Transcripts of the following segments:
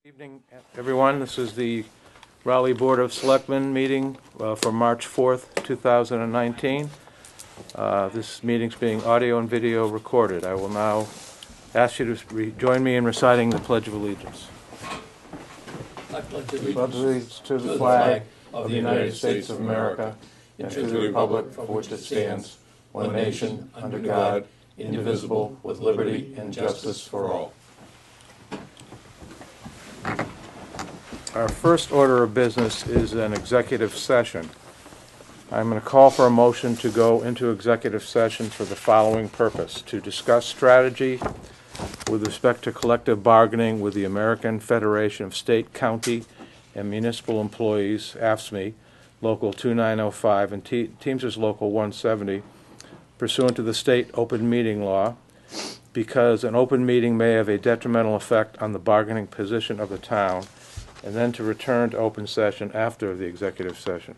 Evening, everyone. This is the Raleigh Board of Selectmen meeting for March 4th, 2019. This meeting's being audio and video recorded. I will now ask you to join me in reciting the Pledge of Allegiance. I pledge Allegiance to the flag of the United States of America and to the republic for which it stands, one nation, under God, indivisible, with liberty and justice for all. Our first order of business is an executive session. I'm going to call for a motion to go into executive session for the following purpose: to discuss strategy with respect to collective bargaining with the American Federation of State, County, and Municipal Employees, AFSCME, Local 2905, and Teamsters Local 170, pursuant to the state open meeting law, because an open meeting may have a detrimental effect on the bargaining position of the town, and then to return to open session after the executive session.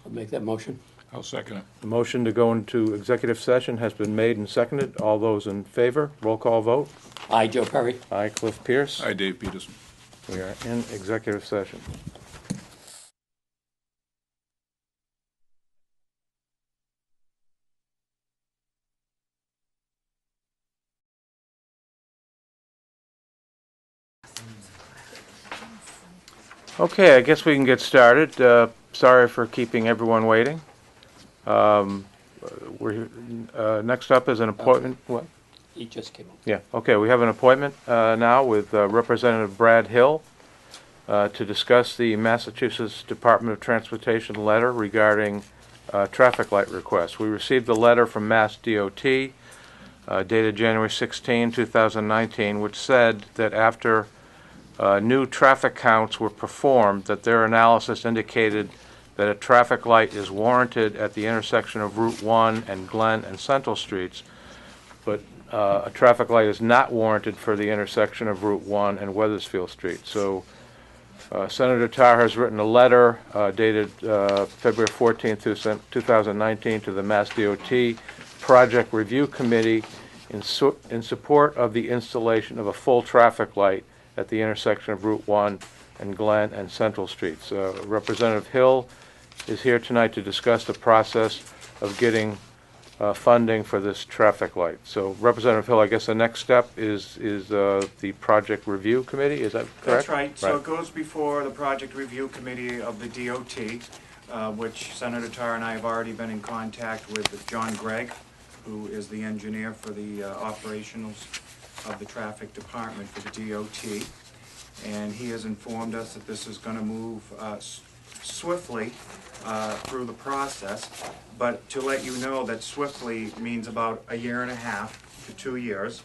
I'll make that motion. I'll second it. The motion to go into executive session has been made and seconded. All those in favor, roll call vote. Aye, Joe Perry. Aye, Cliff Pierce. Hi, Dave Peterson. We are in executive session. Okay, I guess we can get started. Sorry for keeping everyone waiting. Next up is an appointment. What? He just came up. Yeah, okay, we have an appointment now with Representative Brad Hill to discuss the Massachusetts Department of Transportation letter regarding traffic light requests. We received the letter from Mass DOT dated January 16, 2019, which said that after new traffic counts were performed, that their analysis indicated that a traffic light is warranted at the intersection of Route 1 and Glen and Central Streets, but a traffic light is not warranted for the intersection of Route 1 and Weathersfield Street. So Senator Tarr has written a letter dated February 14, 2019 to the Mass DOT Project Review Committee in support of the installation of a full traffic light at the intersection of Route 1 and Glen and Central Streets. Representative Hill is here tonight to discuss the process of getting funding for this traffic light. So, Representative Hill, I guess the next step is the Project Review Committee. Is that correct? That's right. So it goes before the Project Review Committee of the DOT, which Senator Tarr and I have already been in contact with John Gregg, who is the engineer for the operationals of the traffic department for the DOT, and he has informed us that this is going to move swiftly through the process. But to let you know that swiftly means about a year and a half to 2 years,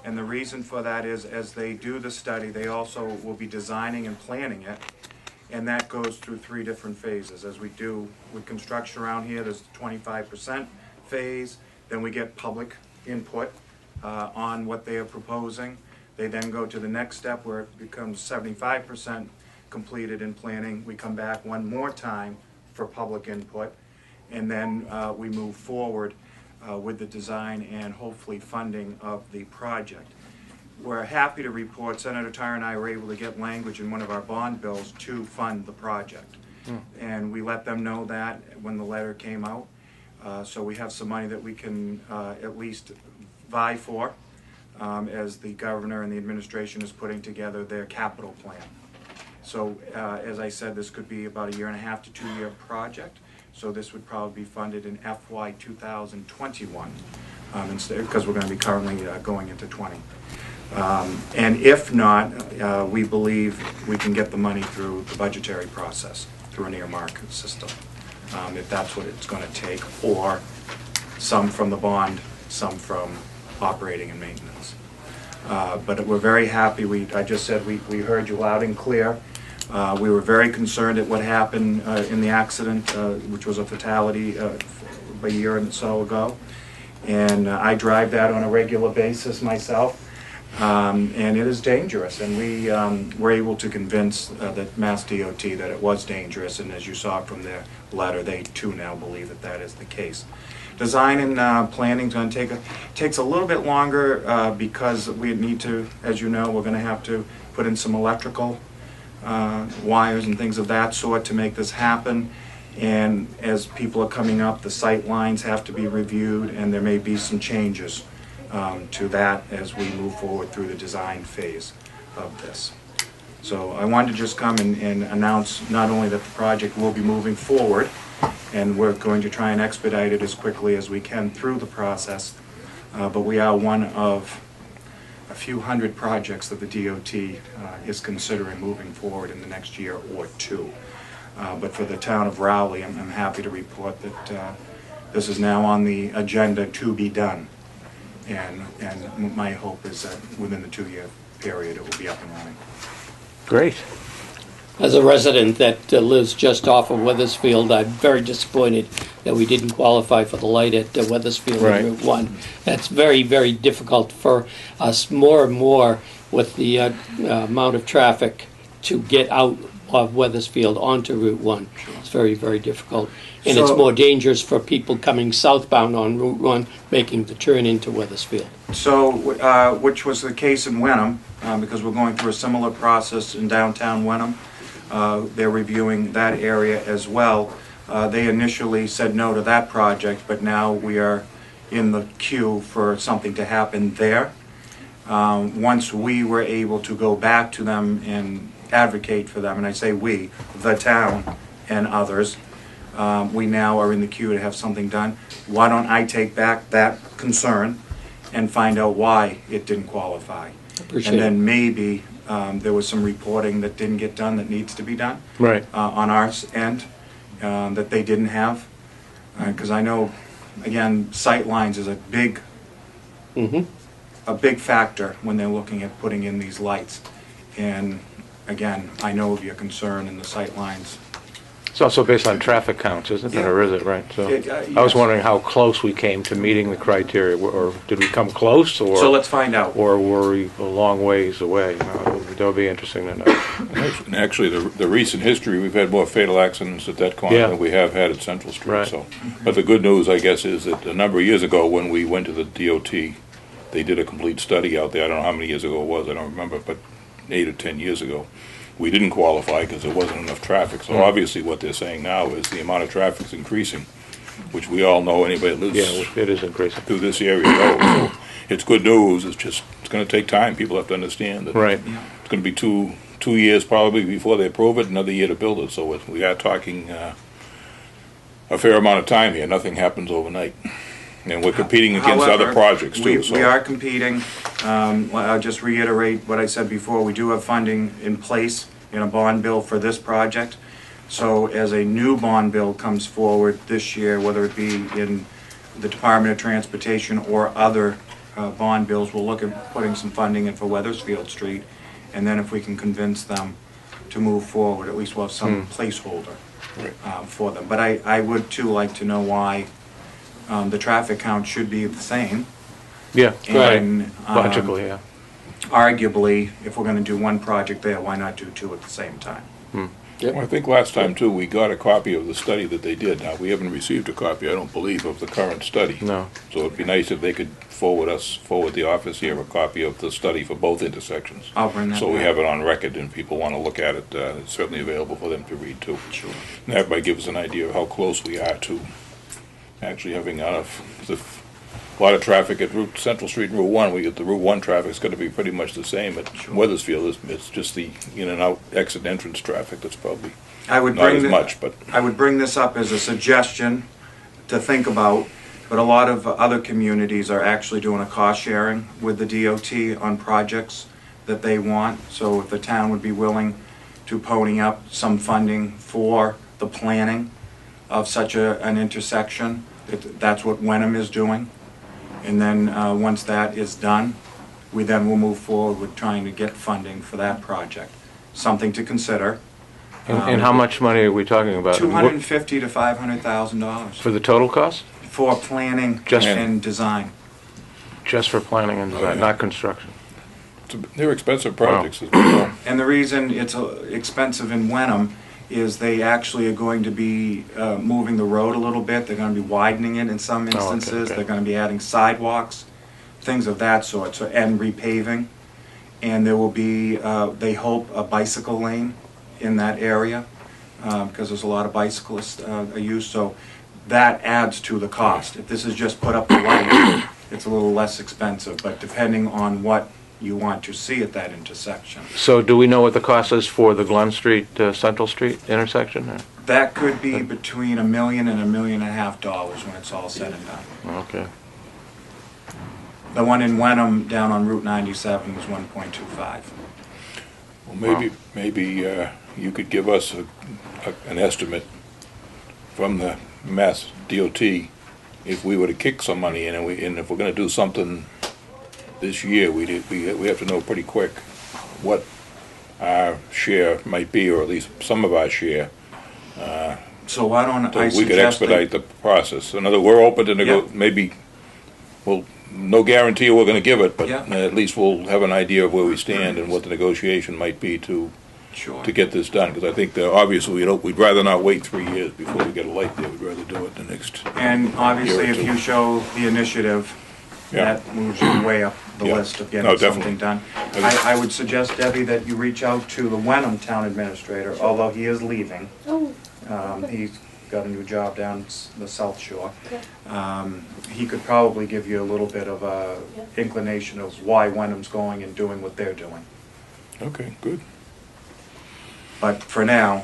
and the reason for that is as they do the study, they also will be designing and planning it, and that goes through 3 different phases. As we do with construction around here, there's the 25% phase, then we get public input on what they are proposing. They then go to the next step where it becomes 75% completed in planning. We come back one more time for public input, and then we move forward with the design and hopefully funding of the project. We're happy to report Senator Tarr and I were able to get language in one of our bond bills to fund the project. And we let them know that when the letter came out. So we have some money that we can at least vie for as the governor and the administration is putting together their capital plan. So as I said, this could be about a year and a half to 2 year project. So this would probably be funded in FY 2021 instead, because we're going to be currently going into 20. And if not, we believe we can get the money through the budgetary process, through an earmark system, if that's what it's going to take, or some from the bond, some from operating and maintenance. But we're very happy. I just said we heard you loud and clear. We were very concerned at what happened in the accident, which was a fatality a year and so ago. And I drive that on a regular basis myself. And it is dangerous. And we were able to convince the Mass DOT that it was dangerous. And as you saw from their letter, they too now believe that that is the case. Design and planning's gonna takes a little bit longer because we need to, as you know, we're gonna have to put in some electrical wires and things of that sort to make this happen. And as people are coming up, the sight lines have to be reviewed, and there may be some changes to that as we move forward through the design phase of this. So I wanted to just come and announce not only that the project will be moving forward, and we're going to try and expedite it as quickly as we can through the process, but we are one of a few hundred projects that the DOT is considering moving forward in the next year or two. But for the town of Rowley, I'm happy to report that this is now on the agenda to be done. And my hope is that within the 2-year period, it will be up and running. Great. As a resident that lives just off of Weathersfield, I'm very disappointed that we didn't qualify for the light at Weathersfield Right. on Route 1. That's very, very difficult for us more and more with the amount of traffic to get out of Weathersfield onto Route 1. It's very, very difficult. And it's So- more dangerous for people coming southbound on Route 1, making the turn into Weathersfield. So, which was the case in Wenham, because we're going through a similar process in downtown Wenham. They're reviewing that area as well. They initially said no to that project, but now we are in the queue for something to happen there. Once we were able to go back to them and advocate for them, and I say we, the town and others, we now are in the queue to have something done. Why don't I take back that concern and find out why it didn't qualify? Appreciate And it. then maybe there was some reporting that didn't get done that needs to be done Right. on our end that they didn't have. Because I know, again, sight lines is a big factor when they're looking at putting in these lights. And again, I know of your concern in the sight lines. It's also based on traffic counts, isn't it, Yeah. or is it, right? So It, I was yes. wondering how close we came to meeting the criteria, or did we come close, So or let's find out. were we a long ways away? That would be interesting to know. And actually, the recent history, we've had more fatal accidents at that corner Yeah. than we have had at Central Street. Right. So, but the good news, I guess, is that a number of years ago, when we went to the DOT, they did a complete study out there. I don't know how many years ago it was. I don't remember, but 8 or 10 years ago. We didn't qualify because there wasn't enough traffic. So obviously, what they're saying now is the amount of traffic is increasing, which we all know. Anybody that lives Yeah, it is increasing. through this area knows. So it's good news. It's going to take time. People have to understand that. Right. It's going to be two years probably before they approve it, another year to build it. So we are talking a fair amount of time here. Nothing happens overnight. And we're competing against However, other projects too. We are competing. I'll just reiterate what I said before. We do have funding in place in a bond bill for this project. So as a new bond bill comes forward this year, whether it be in the Department of Transportation or other bond bills, we'll look at putting some funding in for Weathersfield Street. And then if we can convince them to move forward, at least we'll have some placeholder for them. But I would too like to know why the traffic count should be the same. Yeah, right. And Logically, yeah. arguably, if we're gonna do one project there, why not do two at the same time? Well, I think last time too, we got a copy of the study that they did. Now, we haven't received a copy, I don't believe, of the current study. No. So it'd be nice if they could forward the office here, a copy of the study for both intersections. I'll bring that So we back. have it on record and people want to look at it. It's certainly available for them to read too. Sure. And that might give us an idea of how close we are to actually having enough. 'Cause if a lot of traffic at Central Street and Route 1, we get the Route 1 traffic's going to be pretty much the same. At Sure. Weathersfield, it's just the in and out, exit entrance traffic that's probably I would not bring as the- much, but. I would bring this up as a suggestion to think about, but a lot of other communities are actually doing a cost sharing with the DOT on projects that they want. So if the town would be willing to pony up some funding for the planning of such an intersection, that's what Wenham is doing. And then, once that is done, we then will move forward with trying to get funding for that project. Something to consider. And how much money are we talking about? $250,000 to $500,000 For the total cost? for planning Just- and design. Just for planning and design, not construction. They're expensive projects as well. And the reason it's expensive in Wenham is they actually are going to be moving the road a little bit. They're going to be widening it in some instances. okay. They're going to be adding sidewalks, things of that sort, so, and repaving. And there will be, they hope, a bicycle lane in that area, because there's a lot of bicyclists used, so that adds to the cost. If this is just put up the light, it's a little less expensive, but depending on what you want to see at that intersection. So do we know what the cost is for the Glen Street, Central Street intersection? Or? That could be between $1 million and $1.5 million when it's all said and done. Okay. The one in Wenham down on Route 97 was 1.25. Well, maybe you could give us an estimate from the Mass DOT if we were to kick some money in, and if we're going to do something this year, we have to know pretty quick what our share might be, or at least some of our share. So why don't So I we could suggest expedite the process. In other words, we're open to Yeah. maybe, well, no guarantee we're going to give it, but Yeah. at least we'll have an idea of where we stand and what the negotiation might be to Sure. get this done. Because I think that obviously we'd rather not wait 3 years before we get a light there. We'd rather do it the next. And obviously, year or if two. you show the initiative, Yeah. that moves you way up the Yeah. list of No, getting definitely. something done. I think- I would suggest, Debbie, that you reach out to the Wenham Town Administrator, although he is leaving. Oh, He's got a new job down the South Shore. okay. He could probably give you a little bit of a Yeah. inclination of why Wenham's going and doing what they're doing. Okay, good. But for now,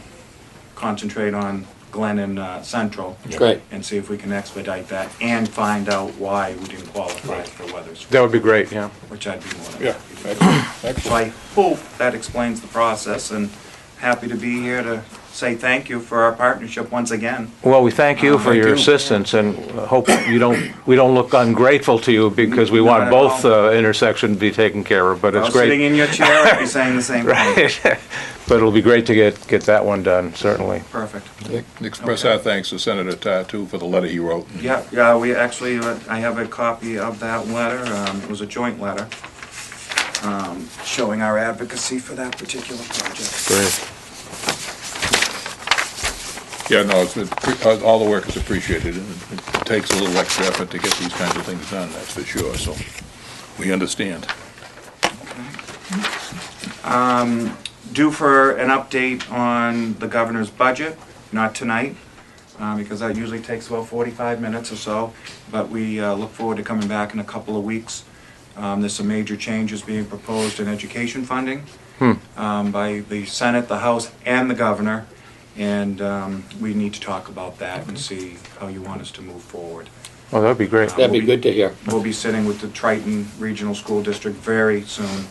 concentrate on Glen and Central. Great. And see if we can expedite that and find out why we didn't qualify for Weathersfield, That would be great, yeah. which I'd be more than Yeah, happy to do. excellent, So excellent. I hope that explains the process, and happy to be here to say thank you for our partnership once again. Well, we thank you for Thank your you. assistance, and hope we don't look ungrateful to you, because we Not want at both all. Intersections to be taken care of, but If I it's was sitting great. in your chair, I'd be saying the same thing. Right. But it'll be great to get that one done, certainly. Perfect. Express Okay. our thanks to Senator Tatu for the letter he wrote. Yeah, we actually, I have a copy of that letter. It was a joint letter showing our advocacy for that particular project. Great. Yeah, no, all the work is appreciated, and it takes a little extra effort to get these kinds of things done, that's for sure, so we understand. Due for an update on the governor's budget, not tonight, because that usually takes about 45 minutes or so, but we look forward to coming back in a couple of weeks. There's some major changes being proposed in education funding by the Senate, the House, and the governor, and we need to talk about that and see how you want us to move forward. Well, that'd be great. That'd be good to hear. We'll be sitting with the Triton Regional School District very soon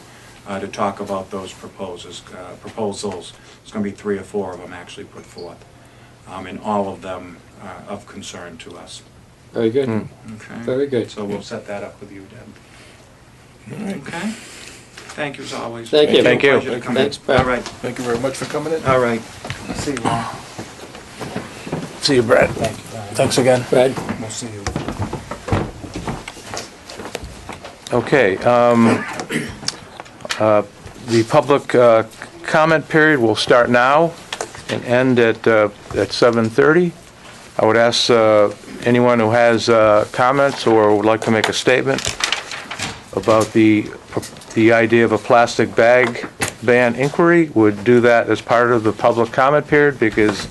to talk about those proposals. There's going to be 3 or 4 of them actually put forth, and all of them are of concern to us. Very good. Okay? Very good. So we'll set that up with you, Deb. All right. Okay? Thank you as always. Thank you. Thank you. Pleasure to come in. Thanks, Brad. All right. Thank you very much for coming in. All right. See you all. See you, Brad. Thank you. Thanks again. Brad? We'll see you. Okay, the public comment period will start now and end at 7:30. I would ask anyone who has comments or would like to make a statement about the idea of a plastic bag ban inquiry would do that as part of the public comment period, because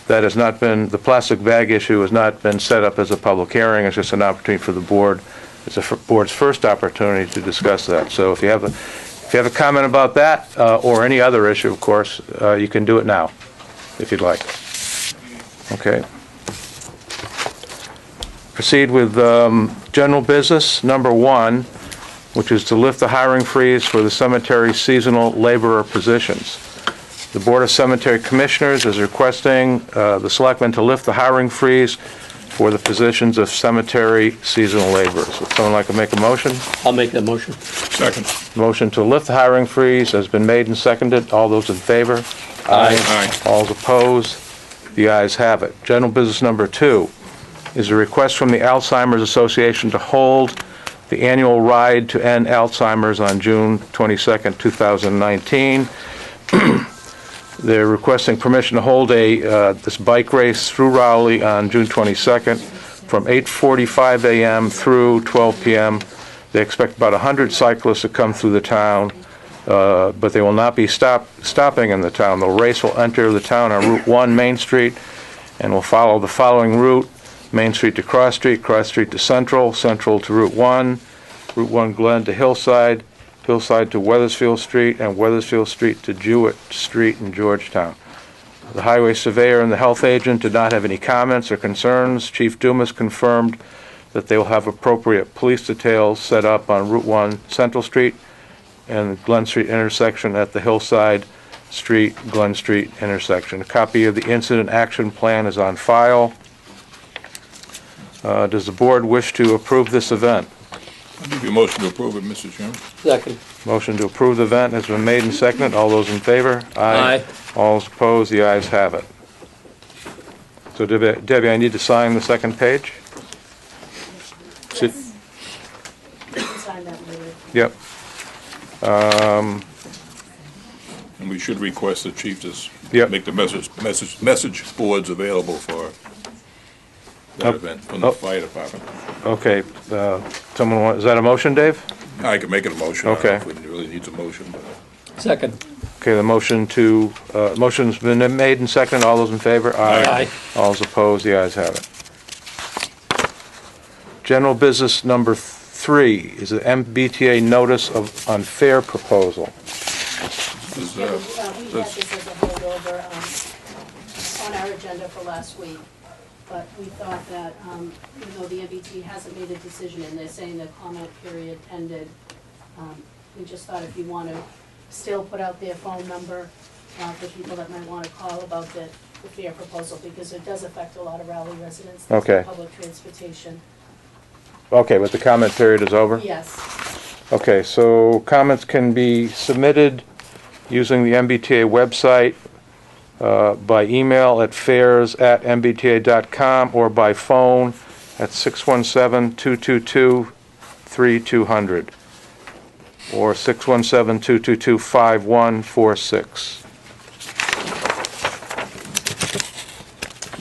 that has not been, the plastic bag issue has not been set up as a public hearing. It's just an opportunity for the board. It's the board's first opportunity to discuss that. So if you have a comment about that, or any other issue, of course, you can do it now, if you'd like. Okay. Proceed with general business, number 1, which is to lift the hiring freeze for the cemetery seasonal laborer positions. The Board of Cemetery Commissioners is requesting the Selectmen to lift the hiring freeze for the positions of cemetery seasonal laborers. Would someone like to make a motion? I'll make the motion. Second. Motion to lift the hiring freeze has been made and seconded. All those in favor? Aye. All opposed? The ayes have it. General business number 2 is a request from the Alzheimer's Association to hold the annual Ride to End Alzheimer's on June 22nd, 2019. They're requesting permission to hold this bike race through Rowley on June 22nd from 8:45 a.m. through 12 p.m. They expect about 100 cyclists to come through the town, but they will not be stopping in the town. The race will enter the town on Route 1 Main Street and will follow the following route: Main Street to Cross Street, Cross Street to Central, Central to Route 1, Route 1 Glen to Hillside, Hillside to Weathersfield Street, and Weathersfield Street to Jewett Street in Georgetown. The highway surveyor and the health agent did not have any comments or concerns. Chief Dumas confirmed that they will have appropriate police details set up on Route 1 Central Street and Glen Street intersection at the Hillside Street, Glen Street intersection. A copy of the incident action plan is on file. Does the board wish to approve this event? I'll give you a motion to approve it, Mr. Chairman. Second. Motion to approve the event has been made and seconded. All those in favor? Aye. All opposed? The ayes have it. So Debbie, I need to sign the second page? Sit- You can sign that later. Yep. And we should request the chief to Yep. make the message boards available for that event from the Oh. fire department. Okay, someone want, is that a motion, Dave? I can make it a motion. I don't know Okay. if it really needs a motion, but Second. Okay, the motion's been made and seconded. All those in favor? Aye. All those opposed? The ayes have it. General business number 3 is the MBTA notice of unfair proposal. is, Yeah, we had that's- this as a holdover on our agenda for last week, but we thought that, even though the MBT hasn't made a decision and they're saying the comment period ended, we just thought if you want to still put out their phone number for people that might want to call about the fare proposal, because it does affect a lot of Raleigh residents. There's no Okay. public transportation. Okay, but the comment period is over? Yes, Okay, so comments can be submitted using the MBTA website, by email at fares@mbta.com, or by phone at 617-222-3200, or 617-222-5146.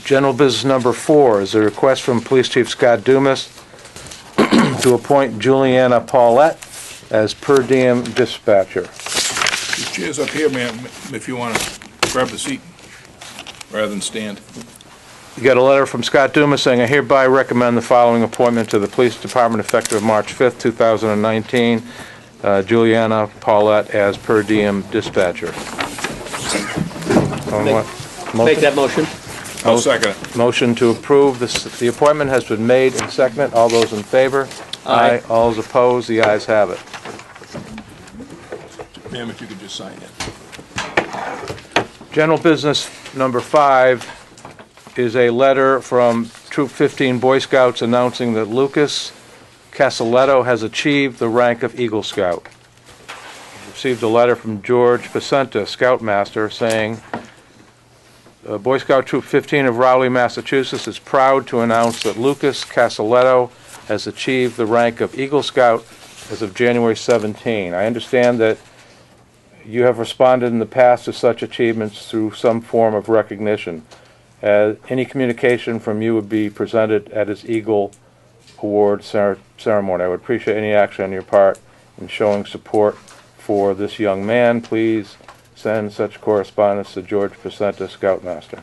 General business number 4 is a request from Police Chief Scott Dumas to appoint Juliana Paulette as per diem dispatcher. the chair's up here, ma'am, if you want to grab the seat rather than stand. You got a letter from Scott Dumas saying, "I hereby recommend the following appointment to the Police Department effective March 5th, 2019. Juliana Paulette as per diem dispatcher." Someone want- Make that motion. I'll second it. Motion to approve. The appointment has been made and seconded. All those in favor? Aye. All those opposed? The ayes have it. Ma'am, if you could just sign it. General business number 5 is a letter from Troop 15 Boy Scouts announcing that Lucas Casaletto has achieved the rank of Eagle Scout. Received a letter from George Pacenta, Scoutmaster, saying, Boy Scout Troop 15 of Rowley, Massachusetts is proud to announce that Lucas Casaletto has achieved the rank of Eagle Scout as of January 17. I understand that you have responded in the past to such achievements through some form of recognition. Any communication from you would be presented at his Eagle Award ceremony. I would appreciate any action on your part in showing support for this young man. Please send such correspondence to George Pacenta, Scoutmaster.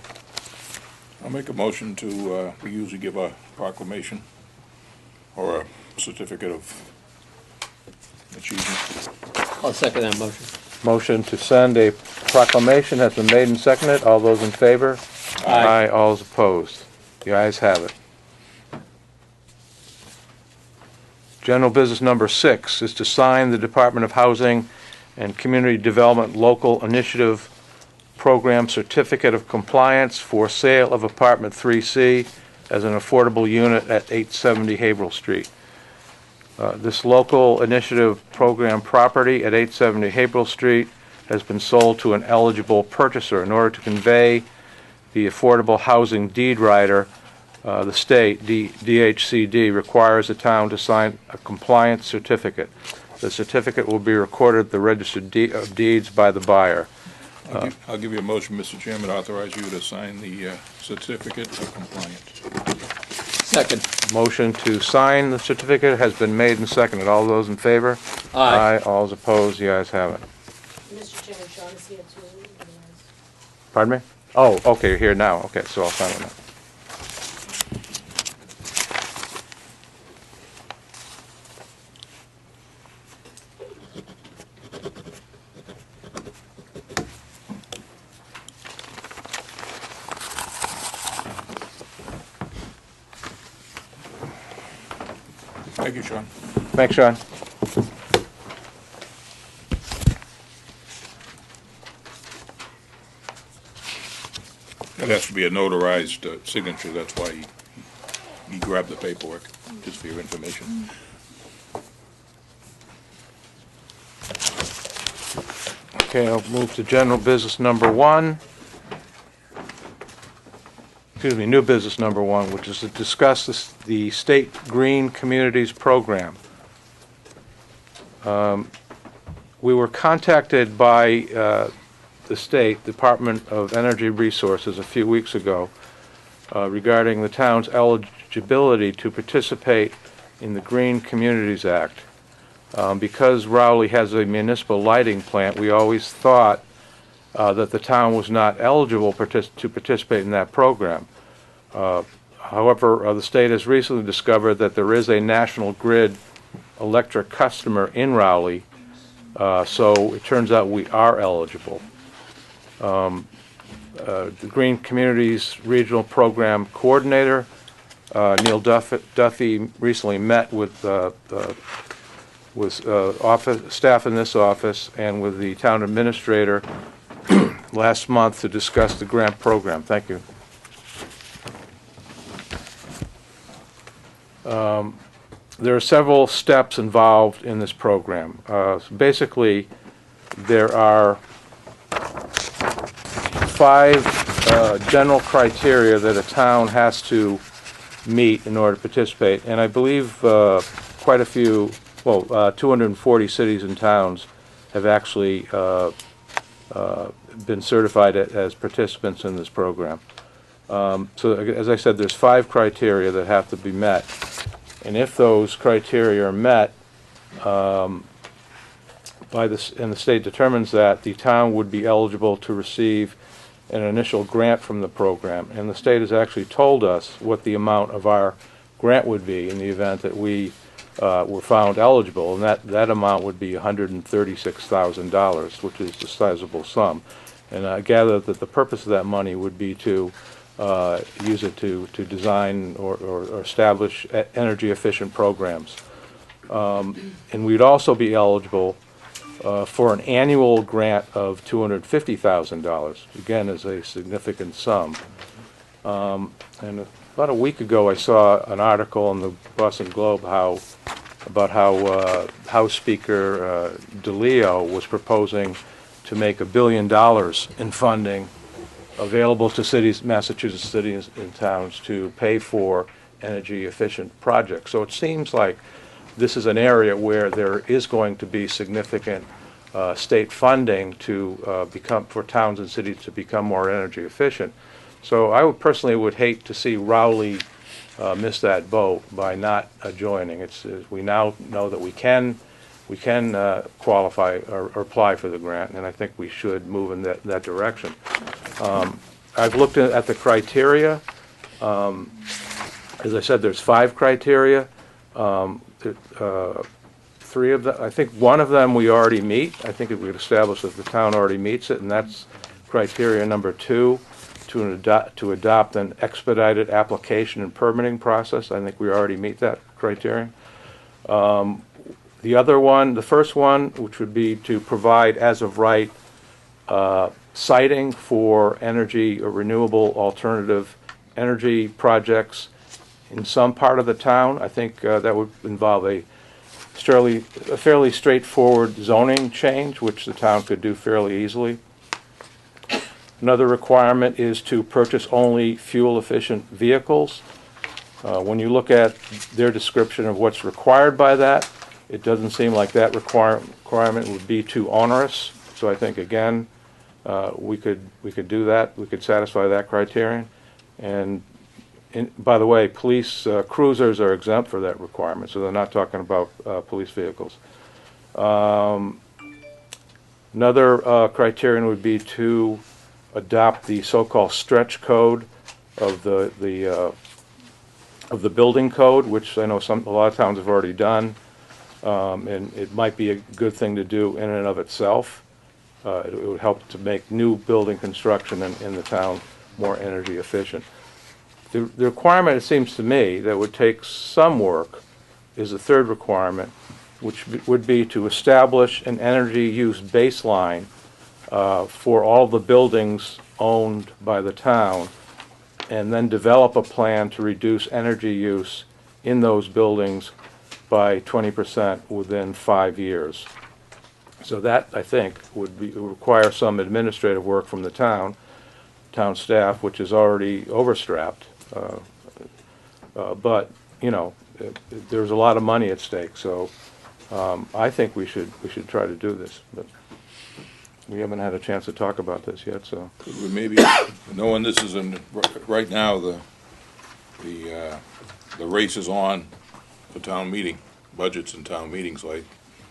I'll make a motion to, we usually give a proclamation or a certificate of achievement. I'll second that motion. Motion to send a proclamation has been made and seconded. All those in favor? Aye. All those opposed? The ayes have it. General business number 6 is to sign the Department of Housing and Community Development Local Initiative Program Certificate of Compliance for sale of Apartment 3C as an affordable unit at 870 Haverhill Street. This local initiative program property at 870 Haverhill Street has been sold to an eligible purchaser. In order to convey the affordable housing deed rider, the state, DHCD, requires the town to sign a compliance certificate. The certificate will be recorded at the Register of Deeds by the buyer. I'll give you a motion, Mr. Chairman, to authorize you to sign the certificate of compliance. Second. Motion to sign the certificate has been made and seconded. All those in favor? Aye. All those opposed? The ayes have it. Mr. Chairman, Sean is here too. otherwise- Pardon me? Oh, okay, you're here now. Okay, so I'll sign it now. Thank you, Sean. Thanks, Sean. That has to be a notarized signature, that's why he grabbed the paperwork, just for your information. Okay, I'll move to general business number one. Excuse me, new business number one, which is to discuss the State Green Communities Program. We were contacted by the State Department of Energy Resources a few weeks ago regarding the town's eligibility to participate in the Green Communities Act. Because Rowley has a municipal lighting plant, we always thought that the town was not eligible to participate in that program. However, the state has recently discovered that there is a National Grid electric customer in Rowley, so it turns out we are eligible. The Green Communities Regional Program Coordinator, Neil Duffy, recently met with staff in this office and with the town administrator last month to discuss the grant program. Thank you. There are several steps involved in this program. Basically, there are 5 general criteria that a town has to meet in order to participate, and I believe quite a few, 240 cities and towns have actually been certified as participants in this program. So as I said, there's 5 criteria that have to be met, and if those criteria are met, and the state determines that, the town would be eligible to receive an initial grant from the program. And the state has actually told us what the amount of our grant would be in the event that we were found eligible, and that amount would be $136,000, which is a sizable sum. And I gather that the purpose of that money would be to use it to design or establish energy efficient programs. And we'd also be eligible for an annual grant of $250,000, again is a significant sum. And about a week ago I saw an article in the Boston Globe about how House Speaker DeLeo was proposing to make $1 billion in funding available to cities, Massachusetts cities and towns, to pay for energy efficient projects. So it seems like this is an area where there is going to be significant state funding to for towns and cities to become more energy efficient. So I personally would hate to see Rowley miss that boat by not joining. We now know that we can qualify or apply for the grant, and I think we should move in that direction. I've looked at the criteria. As I said, there's 5 criteria. 3 of them, I think one of them we already meet. I think we've established that the town already meets it, and that's criteria number 2, to adopt an expedited application and permitting process. I think we already meet that criterion. The other one, the first one, which would be to provide as of right siting for energy or renewable alternative energy projects in some part of the town. I think that would involve a fairly straightforward zoning change, which the town could do fairly easily. Another requirement is to purchase only fuel-efficient vehicles. When you look at their description of what's required by that, it doesn't seem like that requirement would be too onerous. So I think, again, we could do that. We could satisfy that criterion. And by the way, police cruisers are exempt for that requirement, so they're not talking about police vehicles. Another criterion would be to adopt the so-called stretch code of the building code, which I know a lot of towns have already done, and it might be a good thing to do in and of itself. It would help to make new building construction in the town more energy efficient. The requirement, it seems to me, that would take some work is the third requirement, which would be to establish an energy use baseline for all the buildings owned by the town, and then develop a plan to reduce energy use in those buildings by 20% within 5 years. So that, I think, would require some administrative work from the town staff, which is already overstrapped. But, you know, there's a lot of money at stake, so I think we should try to do this. But we haven't had a chance to talk about this yet, so. Could we maybe, knowing this is right now, the race is on for town meeting, budgets and town meetings, so I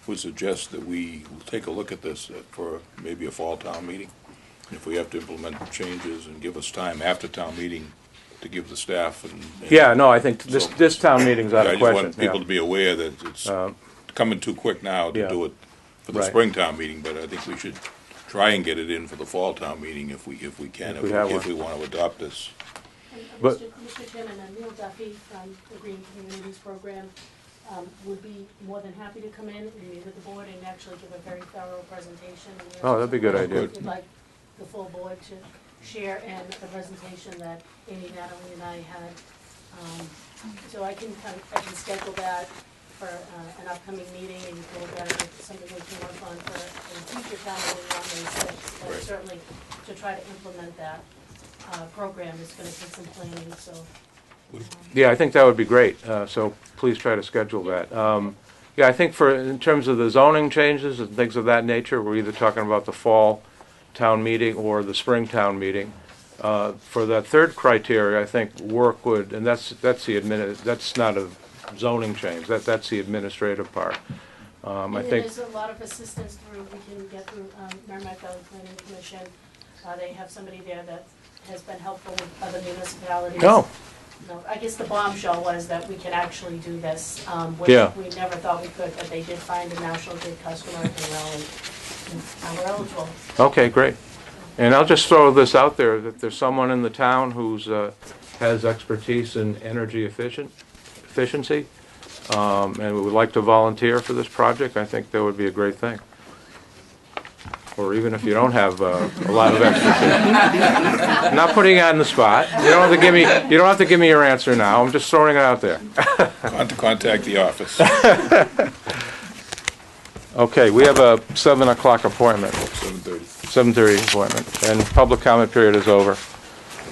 would suggest that we take a look at this for maybe a fall town meeting. If we have to implement changes, and give us time after town meeting to give the staff and Yeah, no, I think this town meeting's out I of just question. want people to be aware that it's coming too quick now to yeah. do it for the Right. spring town meeting, but I think we should try and get it in for the fall town meeting if we can, if we want to adopt this. And, But- Mr. Chairman, Neil Duffy from the Green Communities Program would be more than happy to come in and meet with the board and actually give a very thorough presentation. Oh, that'd be a good idea. We'd like the full board to share in the presentation that Amy, Natalie, and I had. So I can schedule that for an upcoming meeting, and you can look at it as something we can work on for a future town meeting on May 6th. But Right. certainly, to try to implement that program is going to take some planning, so. Yeah, I think that would be great, so please try to schedule that. Yeah, I think in terms of the zoning changes and things of that nature, we're either talking about the fall town meeting or the spring town meeting. For that third criteria, I think work would, and that's not a zoning change, that's the administrative part. I And think, there's a lot of assistance we can get through Merrimack Valley Planning Commission. They have somebody there that has been helpful with other municipalities. oh, No, I guess the bombshell was that we can actually do this, which Yeah. we never thought we could, but they did find a National Grid customer in Raleigh, and we're eligible. okay, great. And I'll just throw this out there, that there's someone in the town who's has expertise in energy efficiency, and would like to volunteer for this project, I think that would be a great thing. Or even if you don't have a lot of expertise. I'm not putting you on the spot. You don't have to give me your answer now. I'm just throwing it out there. Contact the office. Okay, we have a 7 o'clock appointment. 7:30. 7:30 appointment, and public comment period is over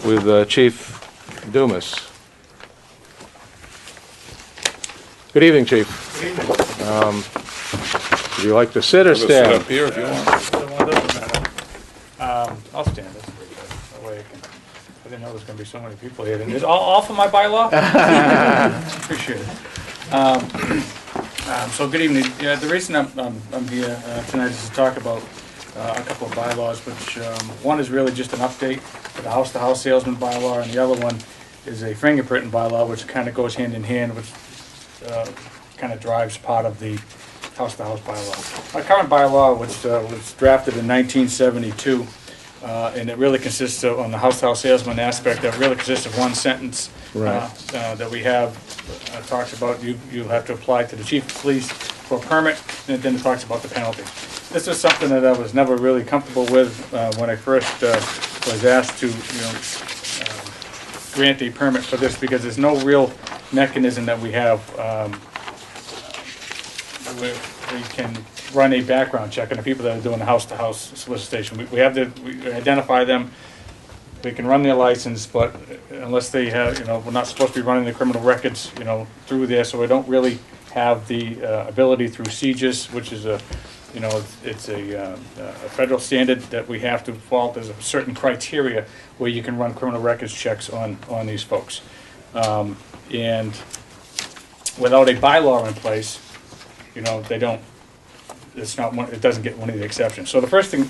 with Chief Dumas. Good evening, Chief. Would you like to sit or Sit stand? up here if you want. It doesn't matter. I'll stand it. That way I didn't know there was gonna be so many people here. And it's all for my bylaw? Appreciate it. So good evening. Yeah, the reason I'm here tonight is to talk about a couple of bylaws, which one is really just an update for the house-to-house salesman bylaw, and the other one is a fingerprinting bylaw, which kind of goes hand in hand, which kind of drives part of the house-to-house bylaw. Our current bylaw, which was drafted in 1972, and it really consists of, on the house-to-house salesman aspect, that really consists of one sentence Right. that we have, talks about you have to apply to the chief of police for a permit, and then it talks about the penalty. This is something that I was never really comfortable with when I first was asked to, grant a permit for this, because there's no real mechanism that we have where we can run a background check on the people that are doing the house-to-house solicitation. We identify them, we can run their license, but unless they have, we're not supposed to be running the criminal records, through there, so we don't really have the ability through CJIS, which is a You know, it's a federal standard that we have to follow. There's a certain criteria where you can run criminal records checks on these folks. And without a bylaw in place, you know, they don't, it's not one, it doesn't get one of the exceptions. So the first thing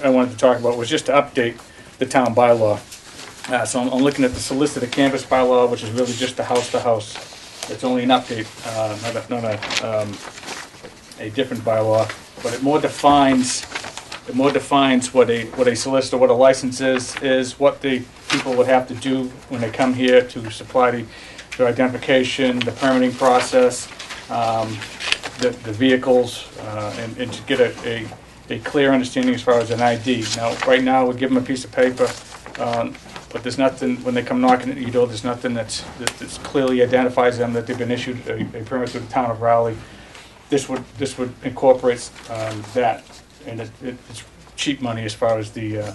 I wanted to talk about was just to update the town bylaw. So I'm looking at the solicitor canvas bylaw, which is really just a house-to-house. It's only an update, not a different bylaw, but it more defines what a solicitor, what a license is what the people would have to do when they come here to supply their identification, the permitting process, the vehicles, and to get a clear understanding as far as an ID. Now, right now, we give them a piece of paper, but there's nothing, when they come knocking at your door, there's nothing that's clearly identifies them that they've been issued a permit to the town of Raleigh. This would incorporate that, and it's cheap money as far as the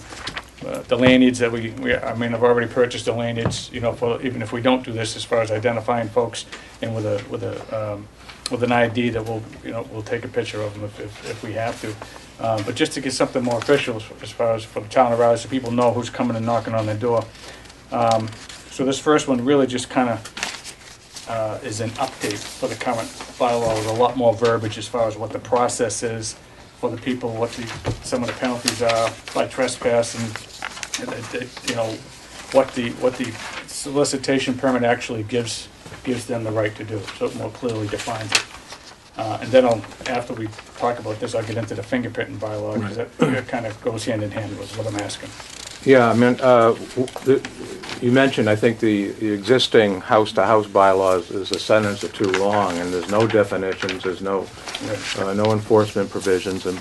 lanyards that I mean, I've already purchased the lanyards, you know, for even if we don't do this, as far as identifying folks, and with an ID that we'll take a picture of them if we have to. But just to get something more official as far as for the town of Raleigh, so people know who's coming and knocking on their door. So this first one really just kind of is an update for the current bylaw with a lot more verbiage as far as what the process is for the people, what some of the penalties are by trespass, and you know what the solicitation permit actually gives them the right to do. So it more clearly defines it. And then after we talk about this, I'll get into the fingerprinting bylaw, because that kind of goes hand in hand with what I'm asking. Yeah, I mean, you mentioned, I think the existing house-to-house bylaws is a sentence or two long, and there's no definitions, there's no enforcement provisions, and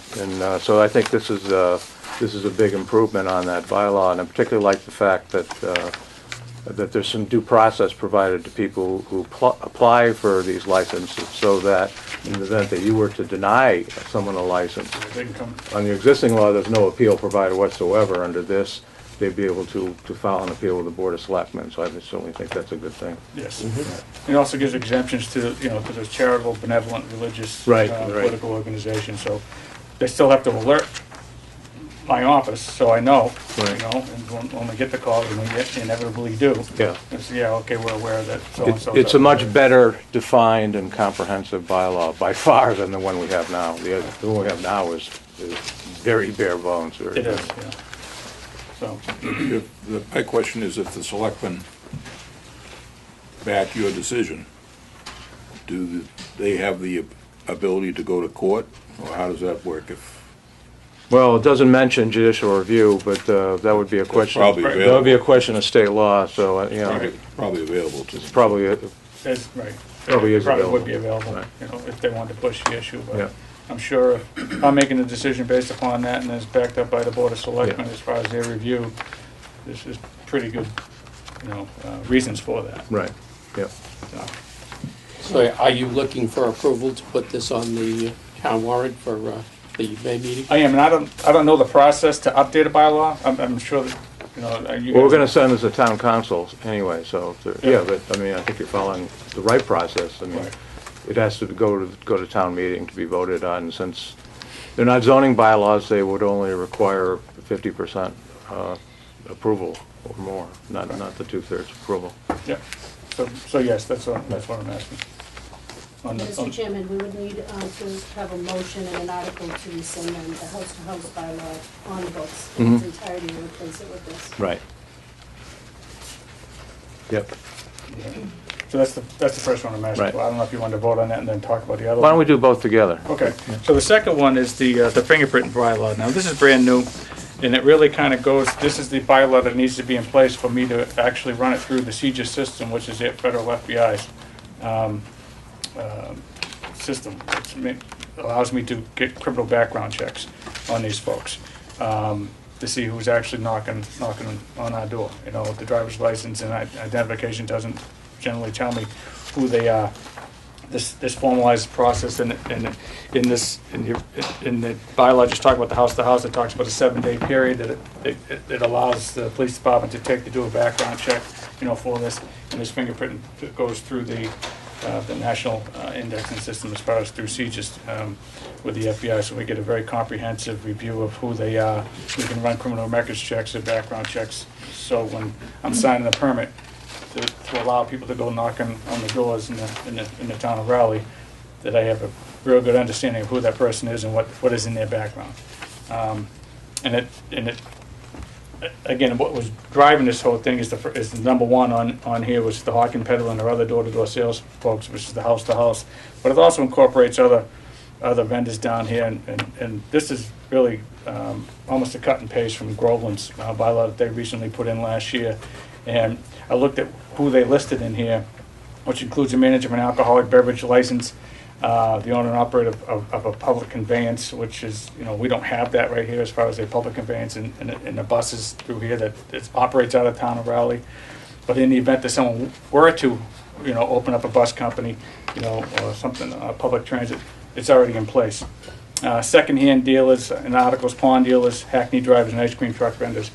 so I think this is a big improvement on that bylaw, and I particularly like the fact that there's some due process provided to people who apply for these licenses, so that in the event that you were to deny someone a license, on the existing law, there's no appeal provided whatsoever. Under this, they'd be able to file an appeal with the Board of Selectmen, so I certainly think that's a good thing. Yes. It also gives exemptions to, you know, to those charitable, benevolent, religious, Right. political organizations, so they still have to alert my office, so I know, Right. you know, and when we get the calls, and we inevitably do. Yeah. It's, yeah, okay, we're aware of that, so-and-so. It's a much better defined and comprehensive bylaw by far than the one we have now. The one we have now is very bare bones. It is, yeah. So, My question is, if the selectmen back your decision, do they have the ability to go to court, or how does that work? Well, it doesn't mention judicial review, but that would be a question. Probably That would available. be a question of state law, so, you know, Probably available to it's probably, that's right. Probably is Probably would available. be available, Right. you know, if they wanted to push the issue, Yeah. but I'm sure if I'm making a decision based upon that, and it's backed up by the Board of Selectmen Yeah. as far as their review, this is pretty good, you know, reasons for that. right, yeah. So, So are you looking for approval to put this on the town warrant for the May meeting? I am, and I don't know the process to update a bylaw. I'm sure that, you know, you Well, we're guys- gonna send this to town council anyway, so, Yeah. yeah, but, I mean, I think you're following the right process. I mean, Right. it has to go to town meeting to be voted on, since they're not zoning bylaws, they would only require 50% approval or more, not the 2/3 approval. Yeah, so yes, that's what I'm asking. Mr. Chairman, we would need to have a motion and an article to rescind the house-to-house bylaw on the books in its entirety and replace it with this. Right. Yep. So that's the first one I'm asking Right. for. I don't know if you want to vote on that and then talk about the other one. Why don't we do both together? Okay, so the second one is the fingerprint bylaw. Now, this is brand new, and it really kind of goes, this is the bylaw that needs to be in place for me to actually run it through the CJIS system, which is the federal FBI's system. It allows me to get criminal background checks on these folks, to see who's actually knocking on our door. You know, the driver's license and identification doesn't generally tell me who they are. This formalized process in the bylaw, just talk about the house-to-house, it talks about a 7-day period that it allows the police department to take to do a background check, you know, for this, and this fingerprint goes through the the national indexing system as far as through CGIS with the FBI, so we get a very comprehensive review of who they are. We can run criminal records checks and background checks. So when I'm signing a permit to allow people to go knocking on the doors in the town of Raleigh, that I have a real good understanding of who that person is and what is in their background. Again, what was driving this whole thing is the number one on here was the hawk and peddler and our other door-to-door sales folks, which is the house-to-house. But it also incorporates other vendors down here, and this is really almost a cut and paste from Groveland's bylaw that they recently put in last year. And I looked at who they listed in here, which includes a manager of an alcoholic beverage license, the owner and operator of a public conveyance, which is, we don't have that right here as far as a public conveyance in the buses through here that it operates out of town of Raleigh. But in the event that someone were to, open up a bus company, or something, public transit, it's already in place. Secondhand dealers and articles, pawn dealers, hackney drivers, and ice cream truck vendors.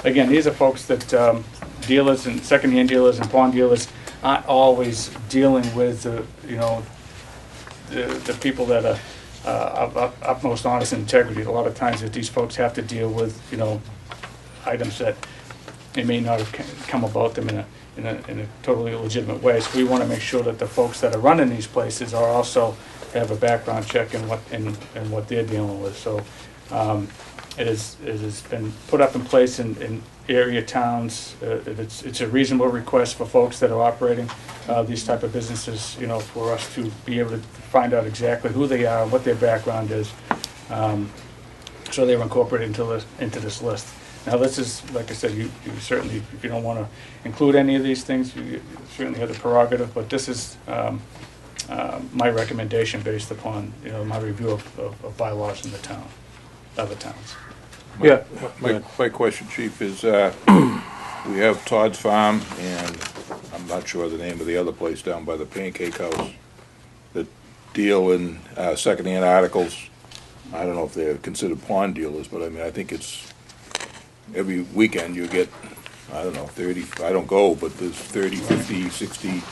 Again, these are folks that dealers and secondhand dealers and pawn dealers aren't always dealing with the people that are of utmost honesty and integrity. A lot of times that these folks have to deal with, items that they may not have come about them in a totally legitimate way. So we want to make sure that the folks that are running these places are also have a background check in what they're dealing with. So it has been put up in place in area towns. It's a reasonable request for folks that are operating these type of businesses, for us to be able to find out exactly who they are, what their background is, so they were incorporated into this list. Now, this is, like I said, you certainly, if you don't want to include any of these things, you certainly have the prerogative, but this is my recommendation based upon, my review of bylaws in the town, other towns. Yeah. My question, Chief, is we have Todd's Farm, and I'm not sure the name of the other place down by the Pancake House that deal in secondhand articles. I don't know if they're considered pawn dealers, but I think it's every weekend you get, I don't know, 30, I don't go, but there's 30, 50, 60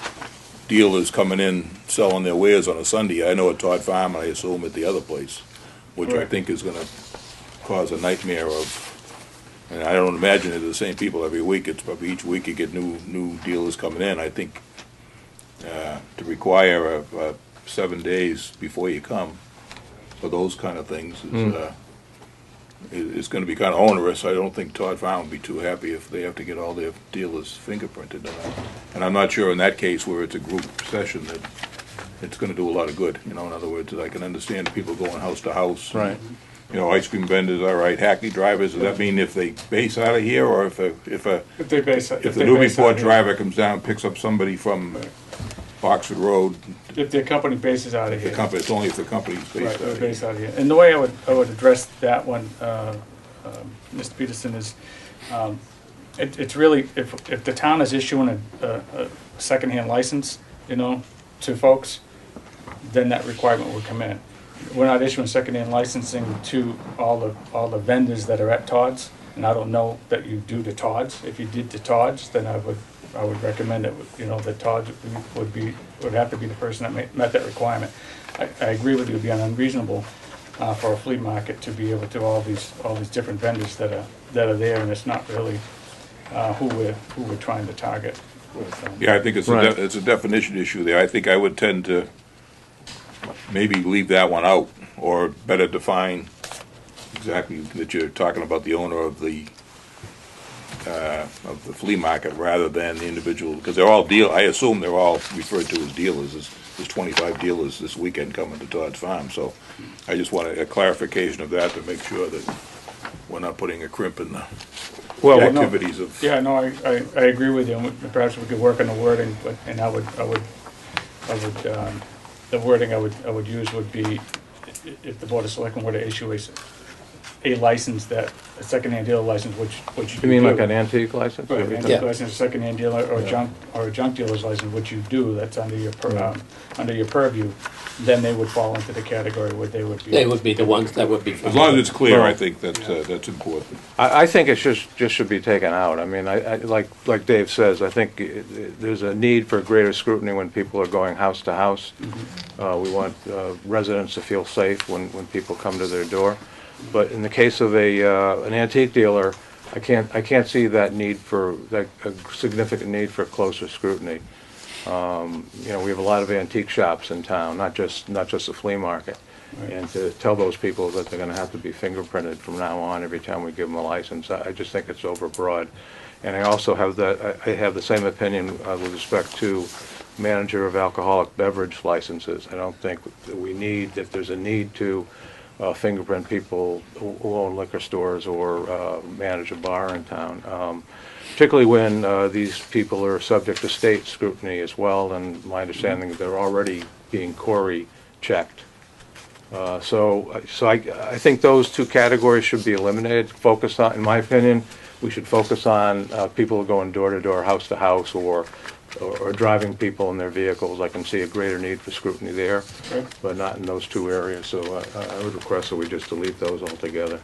dealers coming in selling their wares on a Sunday. I know at Todd Farm, and I assume at the other place, which I think is going to cause a nightmare of, and I don't imagine they're the same people every week. It's probably each week you get new dealers coming in. I think to require 7 days before you come for those kind of things is going to be kind of onerous. I don't think Todd Farm would be too happy if they have to get all their dealers fingerprinted. And I'm not sure in that case where it's a group session that it's going to do a lot of good. In other words, I can understand people going house to house. Right. Ice cream vendors, all right, hackney drivers, does that mean if they base out of here, or if the Newburyport driver comes down, picks up somebody from Oxford Road? If their company bases out of here. It's only if the company's based out of here. And the way I would address that one, Mr. Peterson, is it's really, if the town is issuing a secondhand license, to folks, then that requirement would come in. We're not issuing secondhand licensing to all the vendors that are at Todd's, and I don't know that you do to Todd's. If you did to Todd's, then I would recommend that that Todd would have to be the person that met that requirement. I agree with you; it'd be unreasonable for a flea market to be able to all these different vendors that are there, and it's not really who we're trying to target. Yeah, I think it's a definition issue there. I think I would tend to maybe leave that one out, or better define exactly that you're talking about the owner of the flea market rather than the individual, because they're all I assume they're all referred to as dealers. There's 25 dealers this weekend coming to Todd's Farm, so I just want a clarification of that to make sure that we're not putting a crimp in the activities of. Yeah, no, I agree with you. Perhaps we could work on the wording, and the wording I would use would be if the Board of Selectmen were to issue a license that, a secondhand dealer license, which You mean do. like an antique license? Right, Every an time? antique license, a secondhand dealer, or Yeah. a junk dealer's license, which you do, that's under your, Yeah. under your purview, then they would fall into the category where they would be. They would be the ones that would be. As long as it's clear, Well- I think that's important. I think it just should be taken out. I mean, like Dave says, I think there's a need for greater scrutiny when people are going house to house. We want residents to feel safe when people come to their door. But in the case of an antique dealer, I can't see that need for, that a significant need for closer scrutiny. You know, we have a lot of antique shops in town, not just the flea market. Right. And to tell those people that they're gonna have to be fingerprinted from now on every time we give them a license, I just think it's overbroad. And I also have I have the same opinion with respect to manager of alcoholic beverage licenses. I don't think that we need, if there's a need to fingerprint people who own liquor stores or manage a bar in town. Particularly when these people are subject to state scrutiny as well, and my understanding is they're already being Corey checked. So I think those two categories should be eliminated. Focus on, in my opinion, we should focus on people who are going door to door, house to house, or driving people in their vehicles. I can see a greater need for scrutiny there, Right. but not in those two areas. So I would request that we just delete those altogether.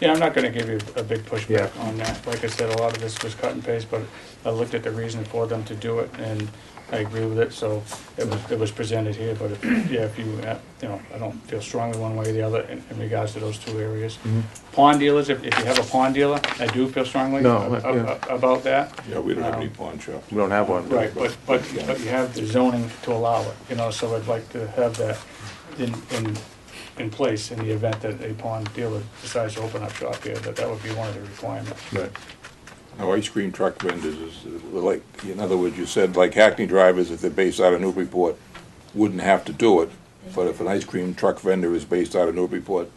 Yeah, I'm not gonna give you a big pushback Yeah. on that. Like I said, a lot of this was cut and paste, but I looked at the reason for them to do it, and I agree with it, so it was presented here, but if you, you know, I don't feel strongly one way or the other in regards to those two areas. Pawn dealers, if you have a pawn dealer, I do feel strongly No, about that. Yeah, we don't have any pawn shops. We don't have one. Right, but you have the zoning to allow it, you know, so I'd like to have that in place in the event that a pawn dealer decides to open up shop here, that would be one of the requirements. Right. Now, ice cream truck vendors is, like, in other words, you said, like Hackney drivers, if they're based out of Newburyport, wouldn't have to do it, but if an ice cream truck vendor is based out of Newburyport,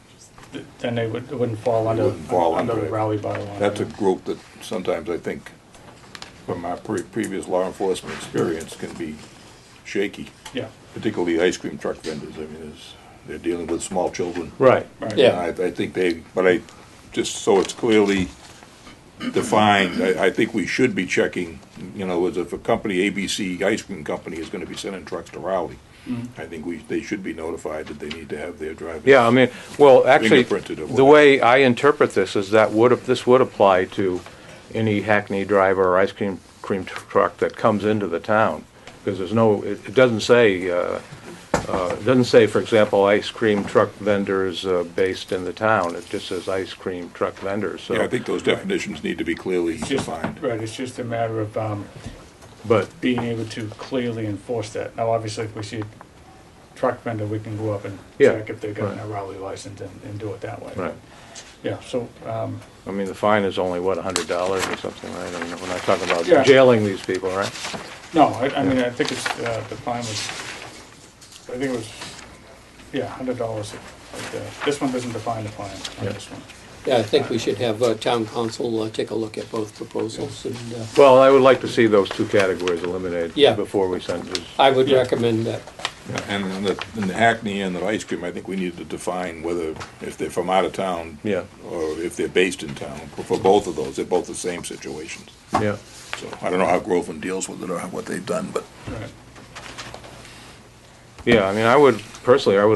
Then they wouldn't fall under, Wouldn't fall under under the it. Raleigh bylaw. that's a group that sometimes I think, from our previous law enforcement experience, can be shaky, Yeah, particularly ice cream truck vendors. I mean, they're dealing with small children. Right. right. Yeah. And I think just so it's clearly defined, I think we should be checking, you know, as if a company, ABC Ice Cream Company, is gonna be sending trucks to Raleigh, I think they should be notified that they need to have their drivers. Yeah, I mean, well, actually, Fingerprinted or the way I interpret this is that this would apply to any Hackney driver or ice cream truck that comes into the town, because there's no, it doesn't say, for example, ice cream truck vendors based in the town. It just says ice cream truck vendors, so. Yeah, I think those definitions need to be clearly It's just, defined. right, it's just a matter of But, being able to clearly enforce that. Now, obviously, if we see a truck vendor, we can go up and Yeah, check if they've got right. a Raleigh license and do it that way. right, Yeah, so, I mean, the fine is only, what, $100 or something, right? I mean, we're not talking about Yeah. jailing these people, right? no, I mean, I think it's, the fine was, I think it was, yeah, $100. This one doesn't define the fine on Yeah. this one. Yeah, I think we should have town council take a look at both proposals, and Well, I would like to see those two categories eliminated Yeah. before we send this. I would recommend that. Yeah, and in the Hackney and the ice cream, I think we need to define whether, if they're from out of town, Yeah, or if they're based in town. For both of those, they're both the same situations. yeah. So I don't know how Groveland deals with it or what they've done, but Right. Yeah, I mean, I would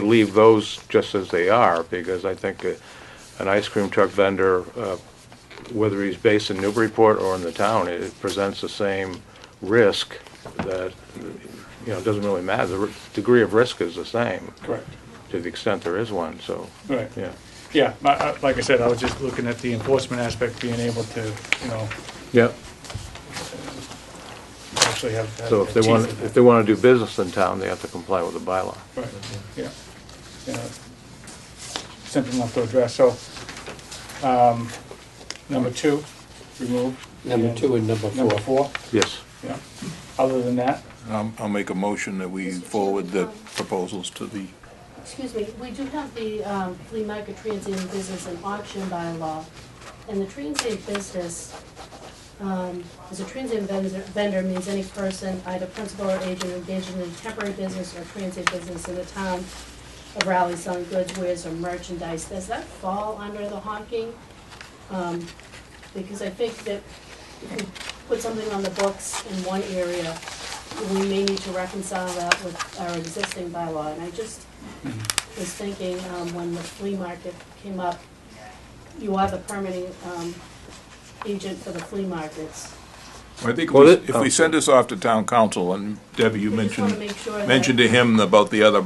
leave those just as they are, because I think an ice cream truck vendor, whether he's based in Newburyport or in the town, it presents the same risk that, you know, it doesn't really matter. The degree of risk is the same, Correct. to the extent there is one, so, Right. yeah. Yeah, like I said, I was just looking at the enforcement aspect, being able to, you know, Yeah, actually have. so if they want to do business in town, they have to comply with the bylaw. Right, yeah. Yeah. Simple enough to address, so, number 2, remove. Number 2 and number 4. Number 4, Yes. yeah. Other than that, I'll make a motion that we forward the proposals to the, Excuse me, we do have the flea market transient business and auction bylaw, and the transient business, as a transient vendor means any person, either principal or agent, engaged in a temporary business or transient business in the town, of rally selling goods, wares, or merchandise, does that fall under the hawking? Because I think that if we put something on the books in one area, we may need to reconcile that with our existing bylaw. And I just was thinking, when the flea market came up, you are the permitting agent for the flea markets. I think Well, if we send this off to town council, and Debbie, you We just wanna mentioned, make sure that- mentioned to him about the other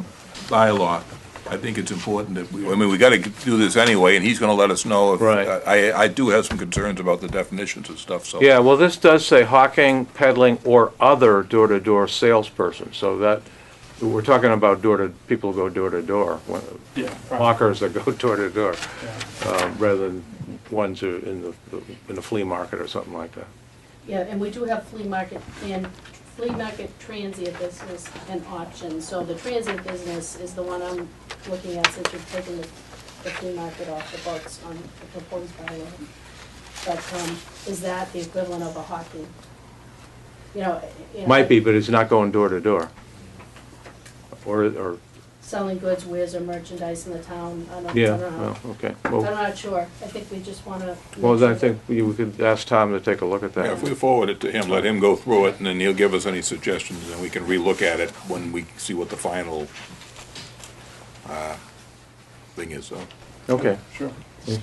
bylaw, I think it's important that we gotta do this anyway, and he's gonna let us know if, Right. I do have some concerns about the definitions and stuff, so. Yeah, well, this does say hawking, peddling, or other door-to-door salesperson, so that, we're talking about people who go door-to-door, Yeah. hawkers that go door-to-door, Yeah. rather than ones who are in the flea market or something like that. Yeah, and we do have flea market transient business and auction. So the transient business is the one I'm looking at since you've taken the flea market off the books on the proposed bylaw. But is that the equivalent of a hawking? Might be, but it's not going door-to-door. Or, Selling goods, wares, or merchandise in the town. I don't yeah, know. no, okay. I'm Well, not sure. I think we just want to. well, I think we could ask Tom to take a look at Yeah, that. if we forward it to him, let him go through it, and then he'll give us any suggestions, and we can relook at it when we see what the final, thing is, so. Okay, Sure.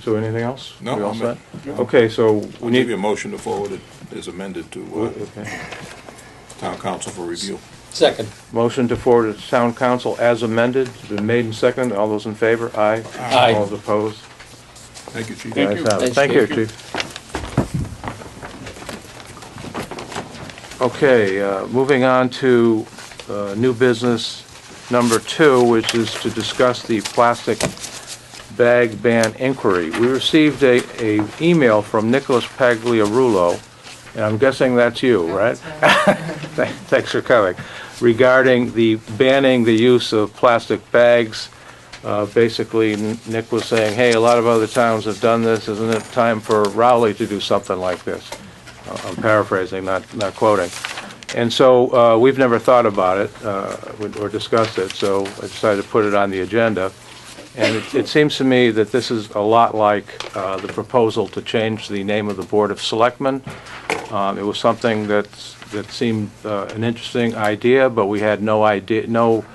so anything else? No, We all I'm set? good. Okay, so I'll we give you need, a motion to forward it as amended to, okay. town council for review. Second. Motion to forward to town council as amended, been made and seconded, all those in favor? Aye. Aye. All those opposed? Thank you, chief. The ayes have it. Thanks, Thank you, Chief. chief. Okay, moving on to new business number 2, which is to discuss the plastic bag ban inquiry. We received a email from Nicholas Pagliarulo, and I'm guessing that's you, right? Thanks for coming. Regarding the banning the use of plastic bags. Basically, Nick was saying, hey, a lot of other towns have done this, isn't it time for Rowley to do something like this? I'm paraphrasing, not quoting. And so we've never thought about it or discussed it, so I decided to put it on the agenda. And it seems to me that this is a lot like the proposal to change the name of the Board of Selectmen. It was something that seemed an interesting idea, but we had no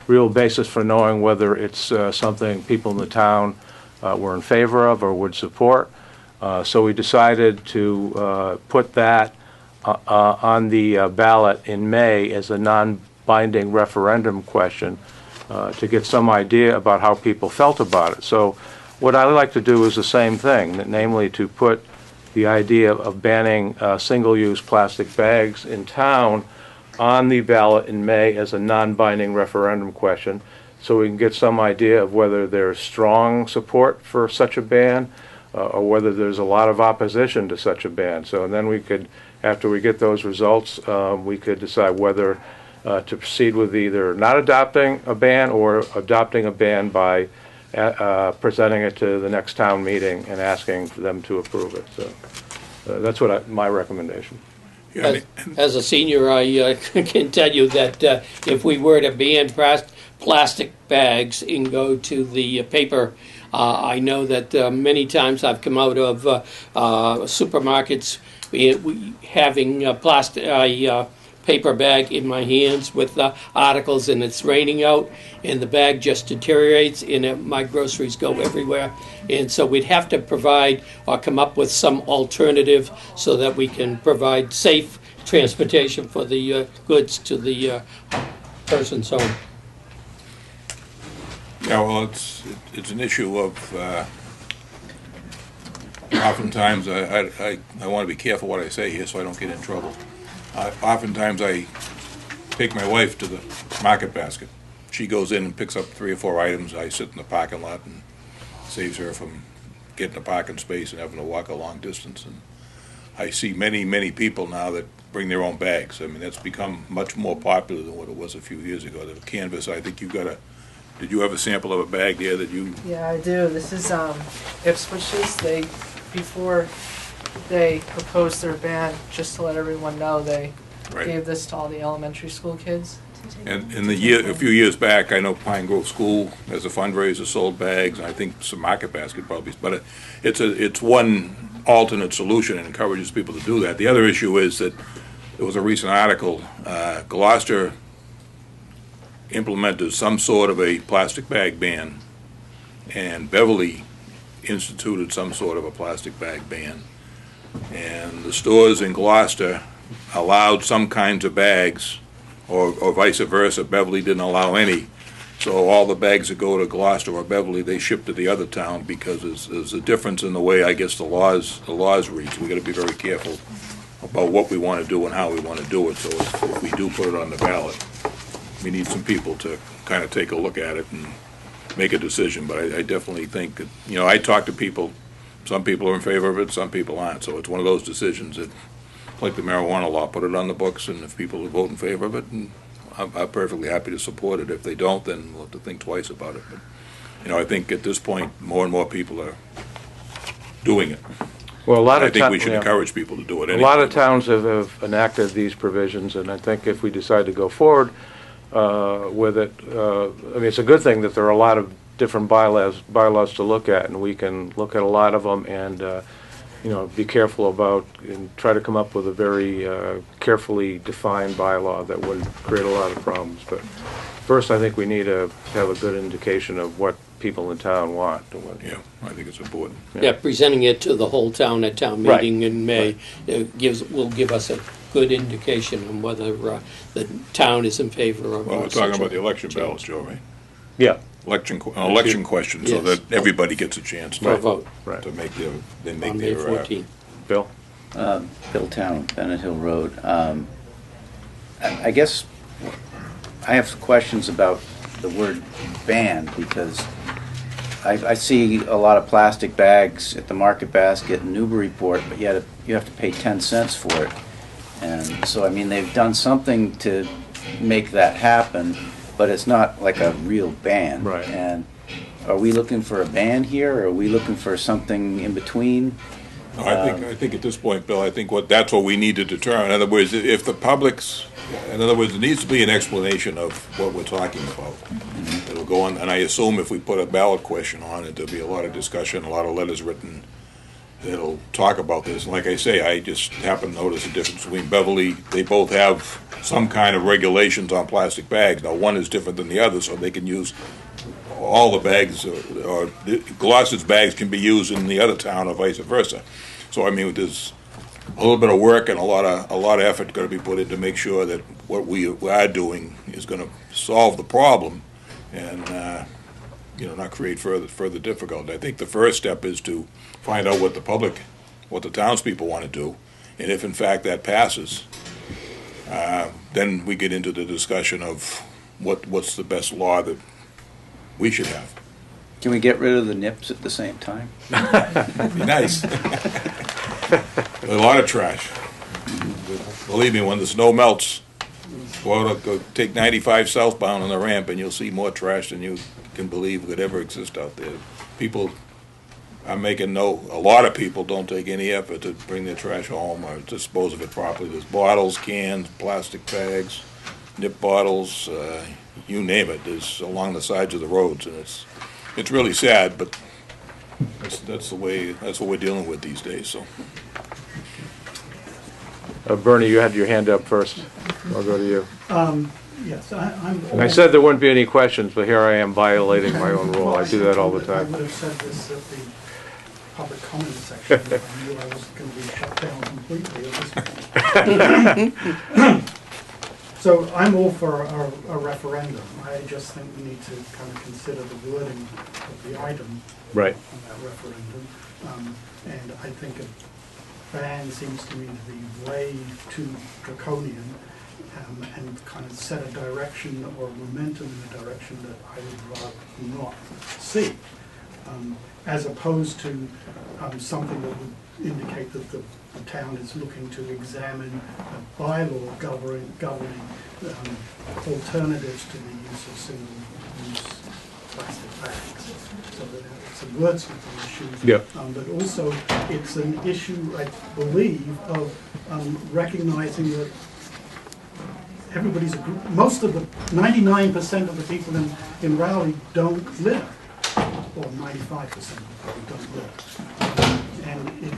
real basis for knowing whether it's something people in the town were in favor of or would support. So we decided to put that on the ballot in May as a non-binding referendum question to get some idea about how people felt about it. So what I like to do is the same thing, namely to put the idea of banning single-use plastic bags in town on the ballot in May as a non-binding referendum question, so we can get some idea of whether there's strong support for such a ban or whether there's a lot of opposition to such a ban. So then we could, after we get those results, we could decide whether to proceed with either not adopting a ban or adopting a ban by presenting it to the next town meeting and asking for them to approve it. So that's what my recommendation. Yeah, As a senior, I can tell you that if we were to ban plastic bags and go to the paper, I know that many times I've come out of supermarkets having a paper bag in my hands with articles, and it's raining out, and the bag just deteriorates, and my groceries go everywhere. And so we'd have to provide or come up with some alternative so that we can provide safe transportation for the goods to the person's home. Yeah, well, it's an issue of, oftentimes, I want to be careful what I say here so I don't get in trouble. Oftentimes I take my wife to the market basket. She goes in and picks up 3 or 4 items. I sit in the parking lot and saves her from getting a parking space and having to walk a long distance. And I see many people now that bring their own bags. I mean, that's become much more popular than what it was a few years ago. The canvas, I think did you have a sample of a bag there that you? Yeah, I do. This is Ipswich's. Before they proposed their ban, just to let everyone know, they Right. gave this to all the elementary school kids to And a few years back, I know Pine Grove School as a fundraiser sold bags, and I think some Market Basket probably, but it's one alternate solution and encourages people to do that. The other issue is that there was a recent article, Gloucester implemented some sort of a plastic bag ban, and Beverly instituted some sort of a plastic bag ban. And the stores in Gloucester allowed some kinds of bags, or vice versa. Beverly didn't allow any. So all the bags that go to Gloucester or Beverly, they ship to the other town because there's a difference in the way, I guess, the laws reach. We got to be very careful about what we want to do and how we want to do it. So if we do put it on the ballot, we need some people to kind of take a look at it and make a decision. But I definitely think that, I talk to people. Some people are in favor of it, some people aren't. So it's one of those decisions that, like the marijuana law, put it on the books, and if people vote in favor of it, and I'm perfectly happy to support it. If they don't, then we'll have to think twice about it. But, I think at this point, more and more people are doing it. Well, a lot of I think we should encourage people to do it A anyway. lot of towns have enacted these provisions, and I think if we decide to go forward with it, it's a good thing that there are a lot of different bylaws to look at, and we can look at a lot of them and be careful about and try to come up with a very carefully defined bylaw that would create a lot of problems. But first, I think we need to have a good indication of what people in town want. Yeah, I think it's important. Yeah, presenting it to the whole town at town Right. meeting in May will give us a good indication on whether the town is in favor of. Well, we're such talking a about the election change. ballots, Joe, right? Yeah, Election question, so Yes. that everybody gets a chance For a to vote right. make on May their 14th. Bill? Bill Town, Bennett Hill Road. I guess I have questions about the word ban, because I see a lot of plastic bags at the Market Basket and Newburyport, but yet you have to pay 10 cents for it. And so, they've done something to make that happen, but it's not like a real ban. Right. And are we looking for a ban here, or are we looking for something in between? No, I think at this point, Bill, that's what we need to determine. In other words, if the public's, there needs to be an explanation of what we're talking about. It'll go on, and I assume if we put a ballot question on it, there'll be a lot of discussion, a lot of letters written that'll talk about this. And like I say, I just happen to notice the difference between Beverly. They both have some kind of regulations on plastic bags. Now, one is different than the other, so they can use all the bags, or Gloucester's bags can be used in the other town, or vice versa. So there's a little bit of work and a lot of effort going to be put in to make sure that what we are doing is going to solve the problem and not create further difficulty. I think the first step is to find out what the townspeople want to do, and if in fact that passes, then we get into the discussion of what's the best law that we should have. Can we get rid of the nips at the same time? Be nice. A lot of trash. Believe me, when the snow melts, go take 95 southbound on the ramp, and you'll see more trash than you can believe could ever exist out there. People are a lot of people don't take any effort to bring their trash home or dispose of it properly. There's bottles, cans, plastic bags, nip bottles, you name it. There's along the sides of the roads, and it's really sad, but that's what we're dealing with these days. So, Bernie, you had your hand up first. I'll go to you. Yes, I'm. I said there wouldn't be any questions, but here I am violating my own rule. I do that all the I time. would have said this at the public comment section, if I knew I was going to be shut down completely at this point. So I'm all for a referendum. I just think we need to kind of consider the wording of the item Right. on that referendum. And I think a ban seems to me to be way too draconian, and kind of set a direction or momentum in a direction that I would rather not see, as opposed to something that would indicate that the town is looking to examine a bylaw governing alternatives to the use of single-use plastic bags. So that it's a wordsmithing issue. Yep. But also it's an issue, I believe, of recognizing that everybody's, most of the, 99% of the people in Rowley don't litter, or 95% probably don't litter. And it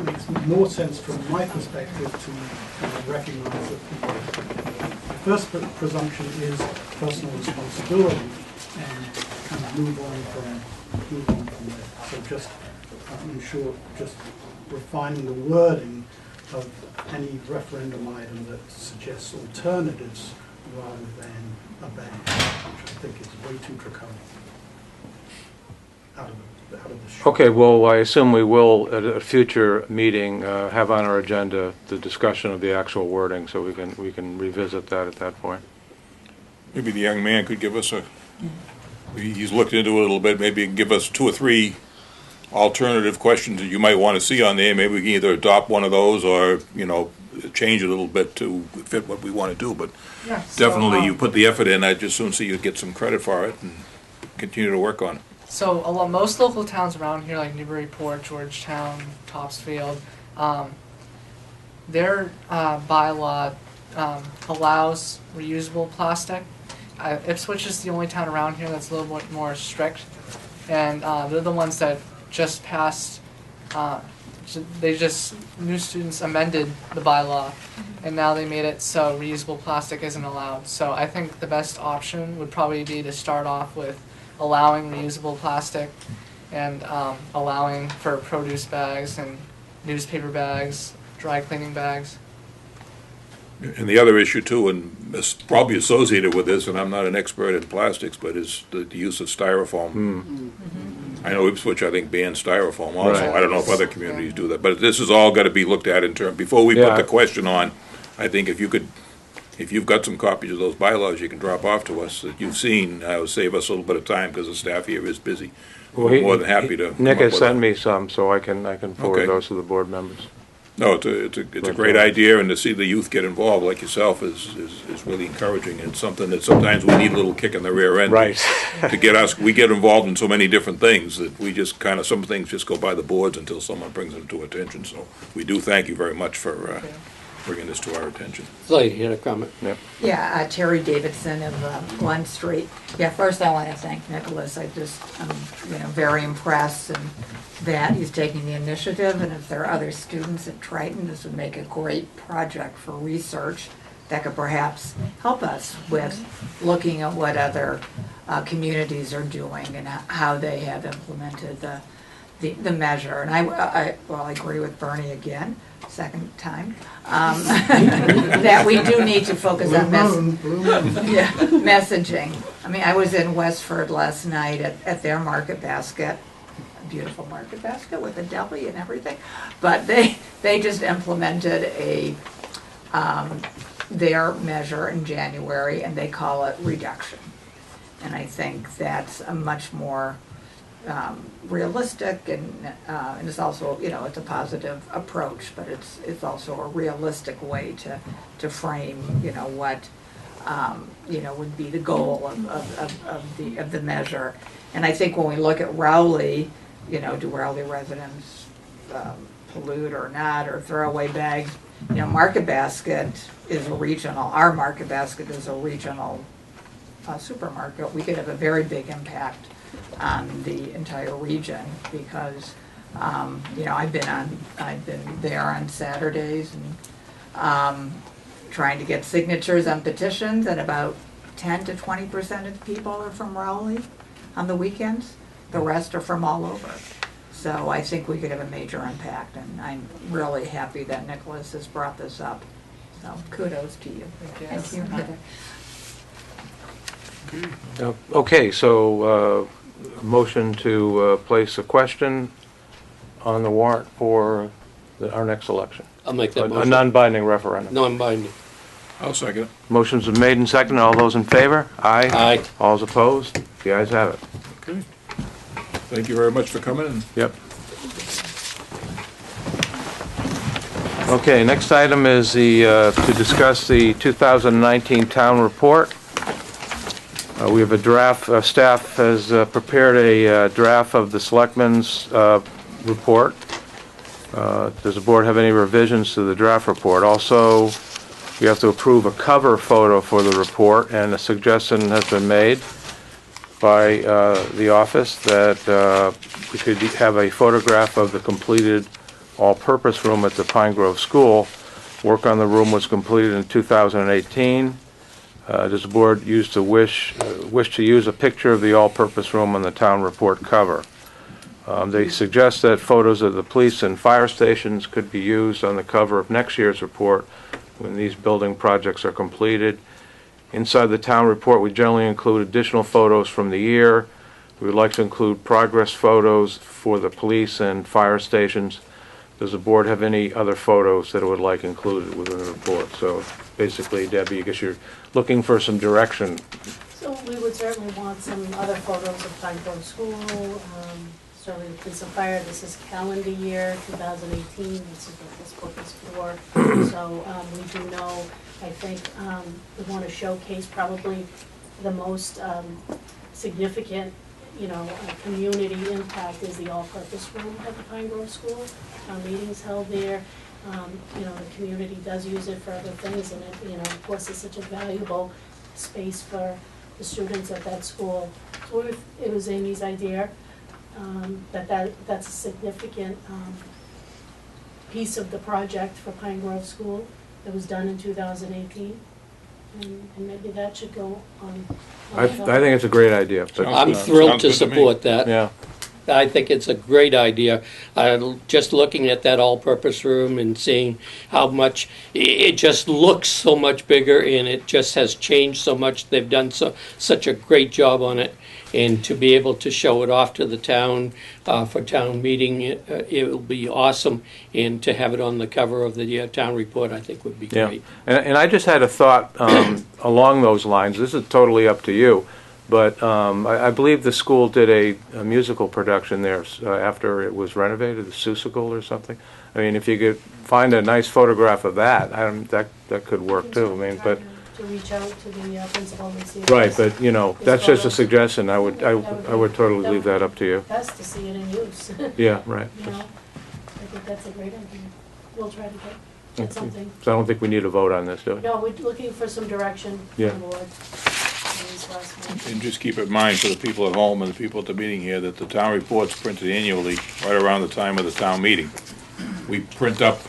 makes more sense from my perspective to recognize that the first presumption is personal responsibility and kind of move on from there. So just, in short, just refining the wording of any referendum item that suggests alternatives rather than a ban, which I think is way too draconian out of the short. Okay, well, I assume we will, at a future meeting, have on our agenda the discussion of the actual wording, so we can revisit that at that point. Maybe the young man could give us he's looked into it a little bit, maybe he can give us 2 or 3 alternative questions that you might want to see on there. Maybe we can either adopt one of those or, change it a little bit to fit what we want to do. But Yeah, so, definitely, you put the effort in, I'd just soon see you get some credit for it and continue to work on it. So most local towns around here, like Newburyport, Georgetown, Topsfield, their bylaw allows reusable plastic. Ipswich is the only town around here that's a little bit more strict, and they're the ones that just passed. New students amended the bylaw, and now they made it so reusable plastic isn't allowed. So I think the best option would probably be to start off with allowing reusable plastic and allowing for produce bags and newspaper bags, dry cleaning bags. And the other issue too, and it's probably associated with this, and I'm not an expert in plastics, but is the use of styrofoam. I know Ipswich, I think, bans styrofoam also. Right. I don't know if other communities do that, but this has all got to be looked at in terms, before we put Yeah. the question on, I think if you've got some copies of those bylaws, you can drop off to us that you've seen. It'll save us a little bit of time because the staff here is busy. Well, We're more than happy to. Nick has sent me. me some, so I can forward Okay. those to the board members. No, it's a great idea, and to see the youth get involved like yourself is really encouraging, and something that sometimes we need a little kick in the rear end. Right. To get us, we get involved in so many different things that we just kind of, some things just go by the boards until someone brings them to attention. So we do thank you very much for bringing this to our attention. Slade, you had a comment? Yep. Yeah, Terry Davidson of Glen Street. Yeah, first I want to thank Nicholas. I'm very impressed and that he's taking the initiative. And if there are other students at Triton, this would make a great project for research that could perhaps help us with looking at what other communities are doing and how they have implemented the measure. And I agree with Bernie again. Second time, that we do need to focus on messaging. I mean, I was in Westford last night at their market basket, a beautiful market basket with a deli and everything, but they just implemented their measure in January, and they call it reduction. And I think that's a much more realistic and it's also, it's a positive approach, but it's also a realistic way to frame, what, would be the goal of the measure. And I think when we look at Rowley, do Rowley residents pollute or not, or throw away bags? Market Basket is a regional, our Market Basket is a regional supermarket. We could have a very big impact on the entire region because, I've been there on Saturdays and trying to get signatures on petitions, and about 10 to 20% of the people are from Rowley on the weekends. The rest are from all over. So I think we could have a major impact, and I'm really happy that Nicholas has brought this up. So kudos to you. Thank you, Heather. Okay, so motion to place a question on the warrant for our next election. I'll make that A motion. non-binding referendum. Non-binding. I'll second it. Motion's been made and seconded. All those in favor? Aye. Aye. All's opposed? The ayes have it. Okay. Thank you very much for coming in. Yep. Okay, next item is to discuss the 2019 town report. We have a draft, staff has prepared a draft of the Selectmen's report. Does the board have any revisions to the draft report? Also, we have to approve a cover photo for the report, and a suggestion has been made by the office that we could have a photograph of the completed all-purpose room at the Pine Grove School. Work on the room was completed in 2018. Does the board wish to use a picture of the all-purpose room on the town report cover? They suggest that photos of the police and fire stations could be used on the cover of next year's report when these building projects are completed. Inside the town report, we generally include additional photos from the year. We would like to include progress photos for the police and fire stations. Does the board have any other photos that it would like included within the report? So basically, Debbie, I guess you're looking for some direction. So we would certainly want some other photos of Pine Grove School, certainly the police and fire. This is calendar year 2018, this is what this book is for. So we do know, I think we want to showcase probably the most significant, community impact is the all-purpose room at the Pine Grove School. Meetings held there. The community does use it for other things, and it, of course, is such a valuable space for the students at that school. So it was Amy's idea that's a significant piece of the project for Pine Grove School that was done in 2018, and maybe that should go on. I think it's a great idea. But, I'm thrilled to sounds good to me. support that. yeah. I think it's a great idea. Just looking at that all-purpose room and seeing how much, it just looks so much bigger, and it just has changed so much. They've done such a great job on it. And to be able to show it off to the town for town meeting, it will be awesome. And to have it on the cover of the town report, I think would be great. And I just had a thought along those lines. This is totally up to you. But I believe the school did a musical production there after it was renovated, the Seussical or something. I mean, if you could find a nice photograph of that, that could work too. I mean, but To reach out to the principal and see if right, there's- but that's just a suggestion. I would totally leave that up to you. best to see it in use. Yeah, right. I think that's a great idea. We'll try to get something. So I don't think we need a vote on this, do we? No, we're looking for some direction from Yeah. the board. And just keep in mind for the people at home and the people at the meeting here that the town report's printed annually right around the time of the town meeting. We print up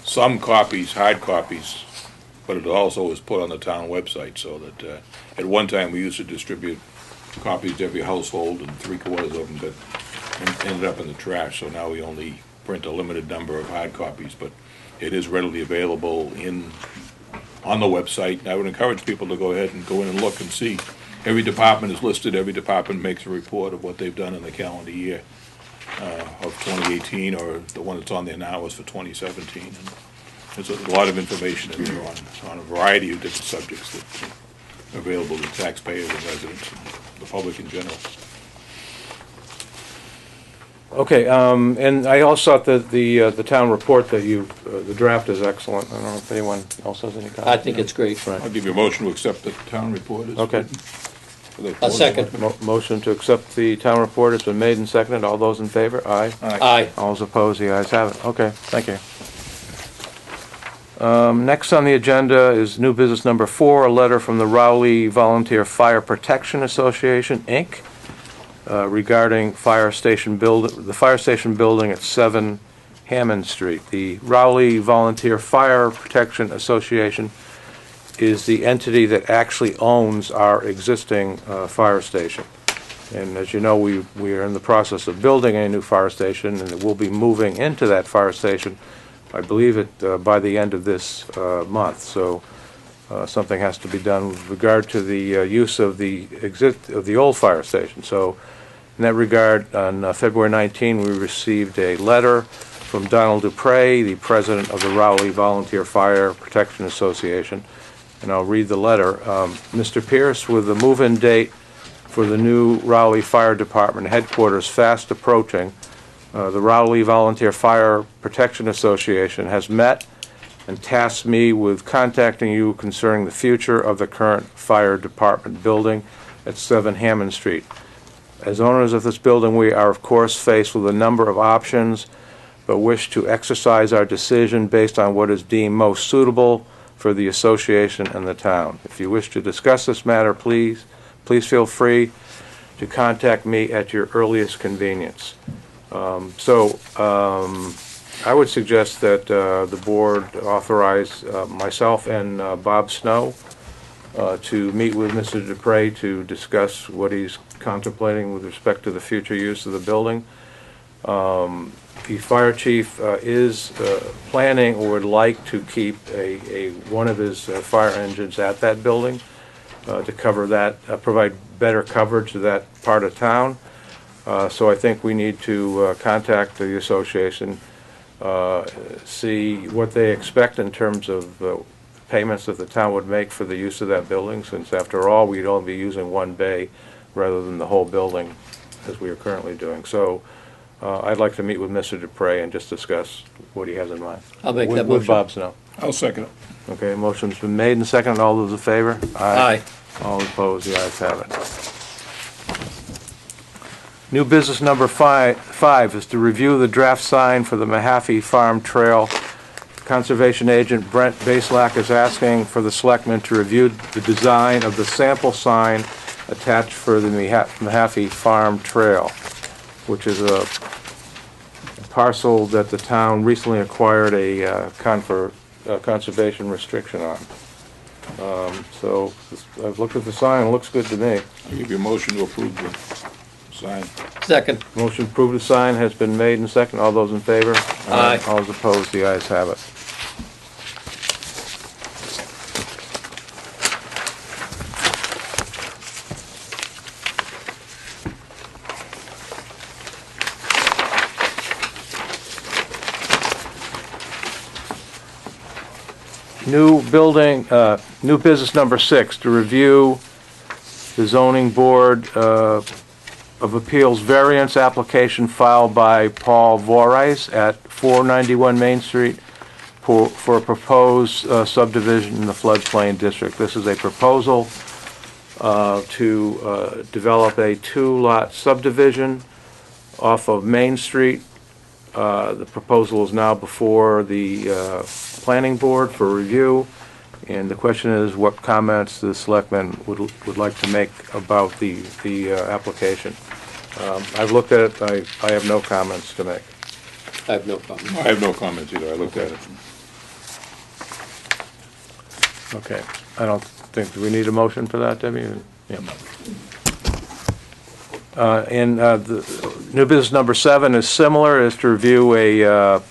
some copies, hard copies, but it also is put on the town website, so that at one time we used to distribute copies to every household, and 3/4 of them ended up in the trash. So now we only print a limited number of hard copies, but it is readily available on the website. I would encourage people to go ahead and go in and look and see. Every department is listed. Every department makes a report of what they've done in the calendar year of 2018, or the one that's on there now is for 2017. And there's a lot of information in there on a variety of different subjects that are available to taxpayers and residents and the public in general. Okay, and I also thought that the town report that the draft is excellent. I don't know if anyone else has any comments. I think it's great. Right. I'll give you a motion to accept the town report as Okay. written. A second. Motion to accept the town report has been made and seconded. All those in favor? Aye. Aye. All those opposed? The ayes have it. Okay, thank you. Next on the agenda is new business number 4, a letter from the Rowley Volunteer Fire Protection Association, Inc., regarding the fire station building at 7 Hammond Street. The Rowley Volunteer Fire Protection Association is the entity that actually owns our existing fire station. And as you know, we are in the process of building a new fire station, and we'll be moving into that fire station, I believe by the end of this month. So something has to be done with regard to the use of the old fire station. So in that regard, on February 19, we received a letter from Donald Dupre, the president of the Rowley Volunteer Fire Protection Association, and I'll read the letter. Mr. Pierce, with the move-in date for the new Rowley Fire Department headquarters fast approaching, the Rowley Volunteer Fire Protection Association has met and tasked me with contacting you concerning the future of the current fire department building at 7 Hammond Street. As owners of this building, we are of course faced with a number of options, but wish to exercise our decision based on what is deemed most suitable for the association and the town. If you wish to discuss this matter, please feel free to contact me at your earliest convenience. I would suggest that the board authorize myself and Bob Snow to meet with Mr. Dupre to discuss what he's contemplating with respect to the future use of the building. The fire chief is planning or would like to keep one of his fire engines at that building to cover that, provide better coverage to that part of town. So I think we need to contact the association, see what they expect in terms of payments that the town would make for the use of that building, since after all, we'd only be using one bay rather than the whole building as we are currently doing. So I'd like to meet with Mr. Dupre and just discuss what he has in mind. I'll make that With motion. Bob Snow. I'll second it. Okay, motion's been made and seconded. All those in favor? Aye. All opposed? The ayes have it. New business number five is to review the draft sign for the Mahaffey Farm Trail. Conservation agent Brent Baselak is asking for the selectmen to review the design of the sample sign attached for the Mahaffey Farm Trail, which is a parcel that the town recently acquired a conservation restriction on. So I've looked at the sign, it looks good to me. I'll give you a motion to approve the sign. Second. Motion to approve the sign has been made and seconded. All those in favor? Aye. All those opposed? The ayes have it. New business number 6, to review the zoning board of appeals variance application filed by Paul Voorhees at 491 Main Street for a proposed subdivision in the floodplain district. This is a proposal to develop a 2-lot subdivision off of Main Street. The proposal is now before the planning board for review, and the question is what comments the selectmen would like to make about the application. I've looked at it. I have no comments to make. I have no problem. I have no comments either, I looked at it. Okay. I don't think, do we need a motion for that, Debbie? Yeah. And the new business number 7 is similar, is to review a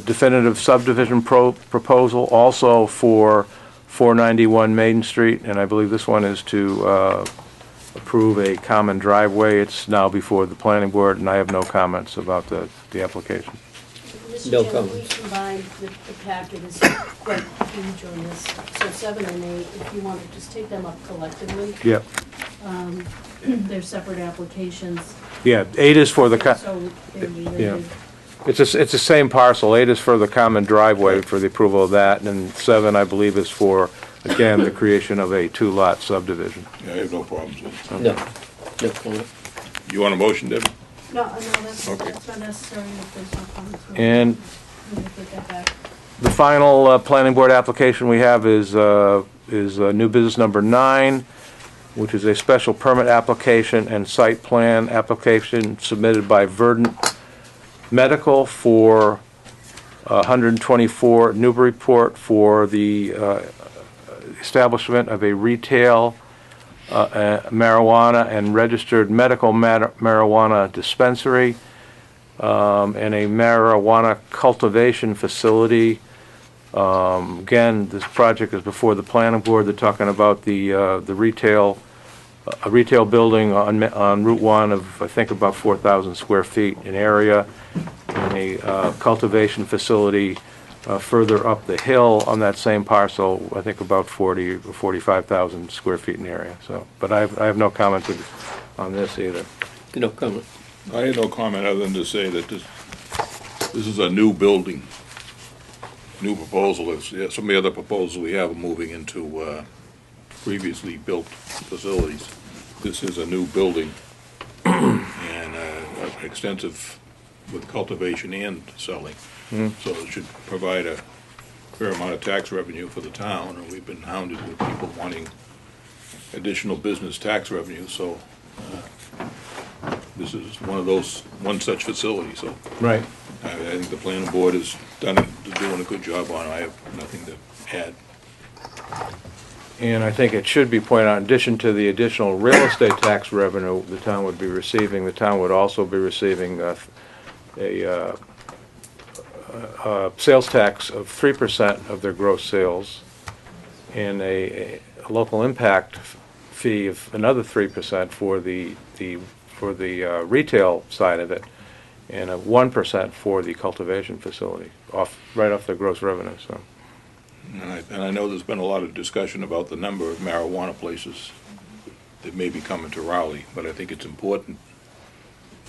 definitive subdivision proposal also for 491 Main Street, and I believe this one is to approve a common driveway. It's now before the planning board, and I have no comments about the application. Mr. No Chairman, we comments. combined the packet is quite huge on this, so 7 and 8, if you want to just take them up collectively. Yep. They're separate applications, Yeah, 8 is for the, so they're related. yeah. It's the same parcel. 8 is for the common driveway for the approval of that, and 7, I believe, is for, again, the creation of a 2-lot subdivision. Yeah, I have no problems with it. No. No comment. You want a motion, Debbie? No, that's Okay. not necessary if there's no comments. And We can take that back. the final planning board application we have is new business number 9, which is a special permit application and site plan application submitted by Verdant Medical for 124 Newburyport for the establishment of a retail marijuana and registered medical marijuana dispensary and a marijuana cultivation facility. Again, this project is before the planning board. They're talking about the retail, a retail building on Route 1 of, I think, about 4,000 square feet in area, and a cultivation facility further up the hill on that same parcel, I think about 40 or 45,000 square feet in area. So, but I have no comment on this either. No comment. I had no comment other than to say that this is a new building, new proposal. It's, yeah, some of the other proposals we have are moving into previously built facilities. This is a new building and extensive with cultivation and selling. So it should provide a fair amount of tax revenue for the town, and we've been hounded with people wanting additional business tax revenue, so this is one such facility, so Right. I think the planning board is doing a good job on it. I have nothing to add. And I think it should be pointed out, in addition to the additional real estate tax revenue the town would be receiving, the town would also be receiving a sales tax of 3% of their gross sales, and a local impact fee of another 3% for the retail side of it, and a 1% for the cultivation facility, right off their gross revenue, so. And I know there's been a lot of discussion about the number of marijuana places that may be coming to Raleigh, but I think it's important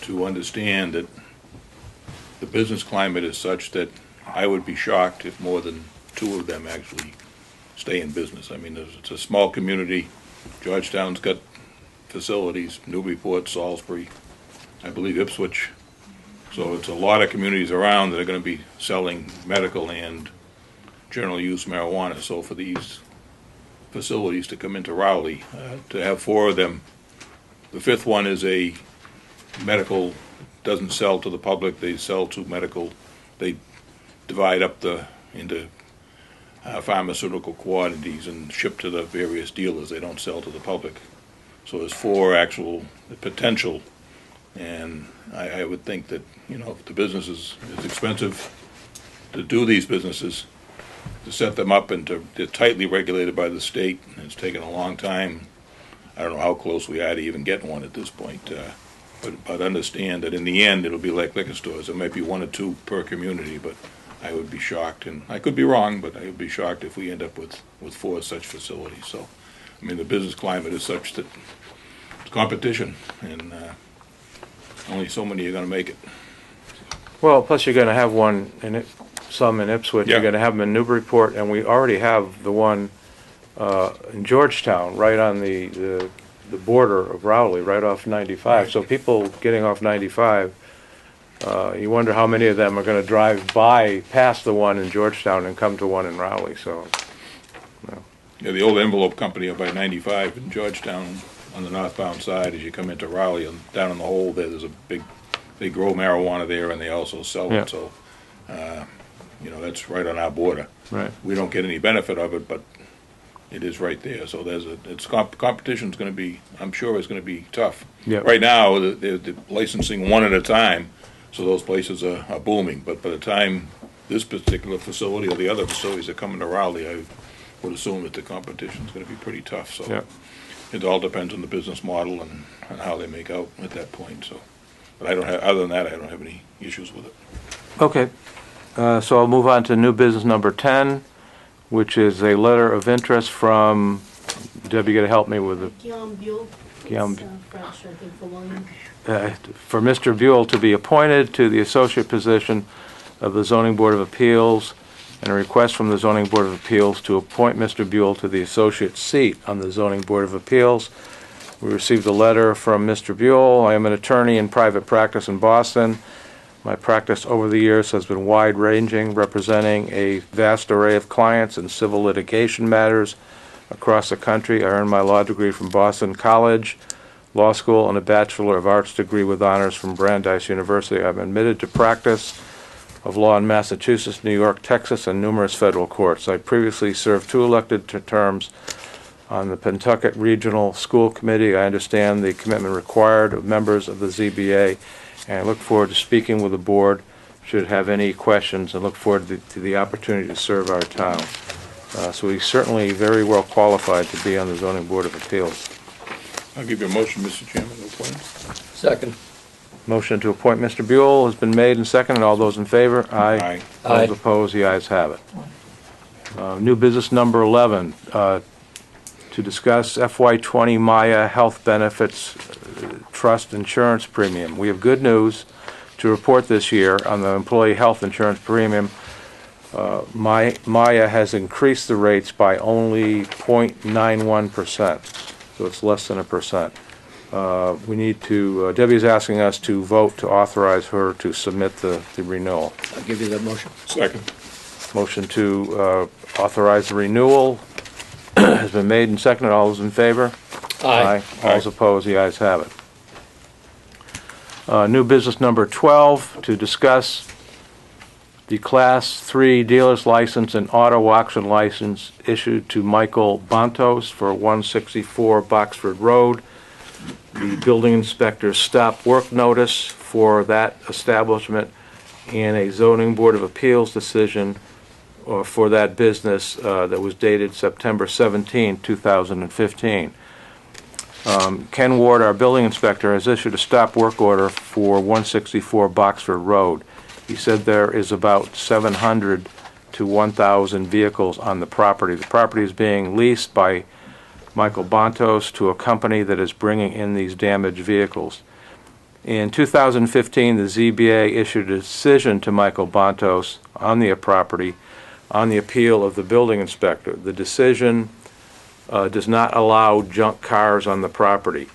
to understand that the business climate is such that I would be shocked if more than 2 of them actually stay in business. I mean, it's a small community. Georgetown's got facilities, Newburyport, Salisbury, I believe Ipswich. So it's a lot of communities around that are going to be selling medical and general use marijuana. So for these facilities to come into Raleigh, to have 4 of them, the 5th one is a medical, doesn't sell to the public, they sell to medical, they divide up into pharmaceutical quantities and ship to the various dealers. They don't sell to the public. So there's 4 actual potential, and I would think that, you know, if the business is expensive to do these businesses, to set them up, and they're tightly regulated by the state, and it's taken a long time. I don't know how close we are to even getting one at this point, but understand that in the end it'll be like liquor stores. There might be 1 or 2 per community, but I would be shocked, and I could be wrong, but I would be shocked if we end up with 4 such facilities. So, I mean, the business climate is such that it's competition, and only so many are going to make it. Well, plus you're going to have one some in Ipswich. Yeah. You're going to have them in Newburyport, and we already have the one in Georgetown, right on the border of Rowley, right off 95. So people getting off 95, you wonder how many of them are going to drive by past the one in Georgetown and come to one in Rowley. So, Yeah, the old envelope company up by 95 in Georgetown on the northbound side, as you come into Raleigh, and down in the hole there's a big, they grow marijuana there and they also sell Yeah. it, so, you know, that's right on our border. right. We don't get any benefit of it, but it is right there, so competition's gonna be, I'm sure is gonna be tough. Yeah. Right now, they're licensing 1 at a time, so those places are booming, but by the time this particular facility or the other facilities are coming to Raleigh, I would assume that the competition's gonna be pretty tough, so. Yeah. It all depends on the business model and how they make out at that point, so. But I don't have, other than that, I don't have any issues with it. Okay, so I'll move on to new business number 10, which is a letter of interest from, Debbie, you gotta help me with it. Guillaume Buell. Guillaume It's, French, I think, for William. For Mr. Buell to be appointed to the associate position of the Zoning Board of Appeals, and a request from the Zoning Board of Appeals to appoint Mr. Buell to the associate seat on the Zoning Board of Appeals. We received a letter from Mr. Buell. I am an attorney in private practice in Boston. My practice over the years has been wide-ranging, representing a vast array of clients in civil litigation matters across the country. I earned my law degree from Boston College Law School and a Bachelor of Arts degree with honors from Brandeis University. I'm admitted to practice of law in Massachusetts, New York, Texas, and numerous federal courts. I previously served 2 elected terms on the Pentucket Regional School Committee. I understand the commitment required of members of the ZBA, and I look forward to speaking with the board should it have any questions, and look forward to the opportunity to serve our town. So he's certainly very well qualified to be on the Zoning Board of Appeals. I'll give you a motion, Mr. Chairman, to appoint. Second. Motion to appoint Mr. Buell has been made and seconded. All those in favor? Aye. Aye. Those opposed? The ayes have it. New business number 11, to discuss FY20 Maya Health Benefits Trust Insurance Premium. We have good news to report this year on the employee health insurance premium. Maya has increased the rates by only 0.91%, so it's less than 1%. We need to, Debbie's asking us to vote to authorize her to submit the renewal. I'll give you that motion. Second. Motion to authorize the renewal has been made and seconded. All those in favor? Aye. All those opposed? The ayes have it. New business number 12, to discuss the Class 3 dealer's license and auto auction license issued to Michael Bontos for 164 Boxford Road. The building inspector's stop work notice for that establishment and a zoning board of appeals decision for that business that was dated September 17, 2015. Ken Ward, our building inspector, has issued a stop work order for 164 Boxford Road. He said there is about 700 to 1,000 vehicles on the property. The property is being leased by Michael Bontos to a company that is bringing in these damaged vehicles. In 2015, the ZBA issued a decision to Michael Bontos on the property on the appeal of the building inspector. The decision does not allow junk cars on the property.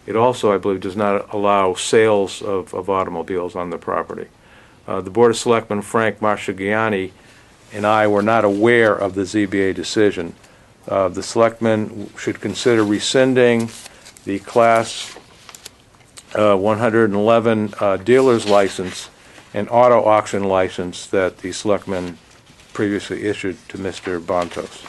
It also, I believe, does not allow sales of automobiles on the property. The Board of Selectmen, Frank Marchigiani, and I were not aware of the ZBA decision. The Selectmen should consider rescinding the Class 111 dealer's license and auto auction license that the Selectmen previously issued to Mr. Bontos.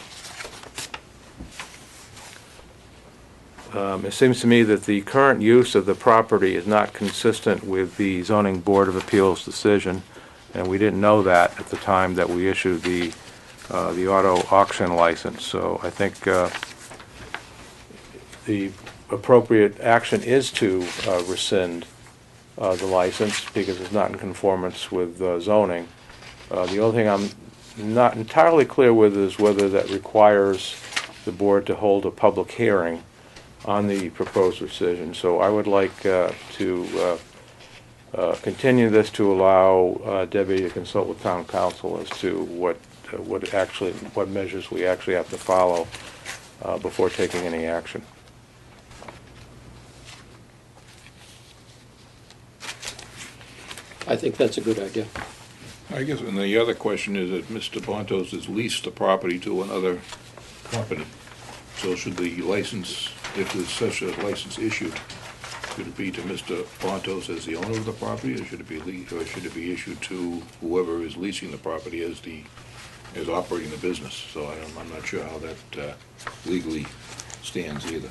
It seems to me that the current use of the property is not consistent with the Zoning Board of Appeals decision, and we didn't know that at the time that we issued the auto auction license. So I think the appropriate action is to rescind the license because it's not in conformance with zoning. The only thing I'm not entirely clear with is whether that requires the board to hold a public hearing on the proposed decision. So I would like to continue this to allow Debbie to consult with town council as to what measures we actually have to follow before taking any action. I think that's a good idea. I guess, and the other question is that Mr. Bontos has leased the property to another company. So should the license, if there's such a license issued, should it be to Mr. Bontos as the owner of the property, or should it be issued to whoever is leasing the property as operating the business? So I'm not sure how that legally stands either.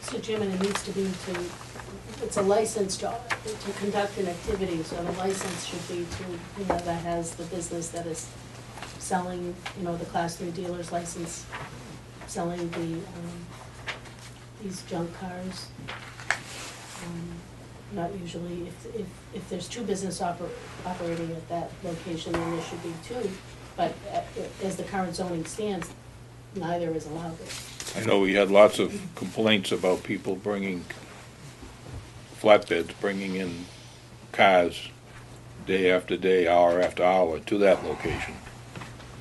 So Jim, and it needs to be it's a license to conduct an activity, so the license should be to, that has the business that is selling, the Class 3 dealer's license, selling these junk cars. Not usually, if there's two business operating at that location, then there should be two, but as the current zoning stands, neither is allowed. I know we had lots of complaints about people bringing flatbeds, bringing in cars day after day, hour after hour to that location.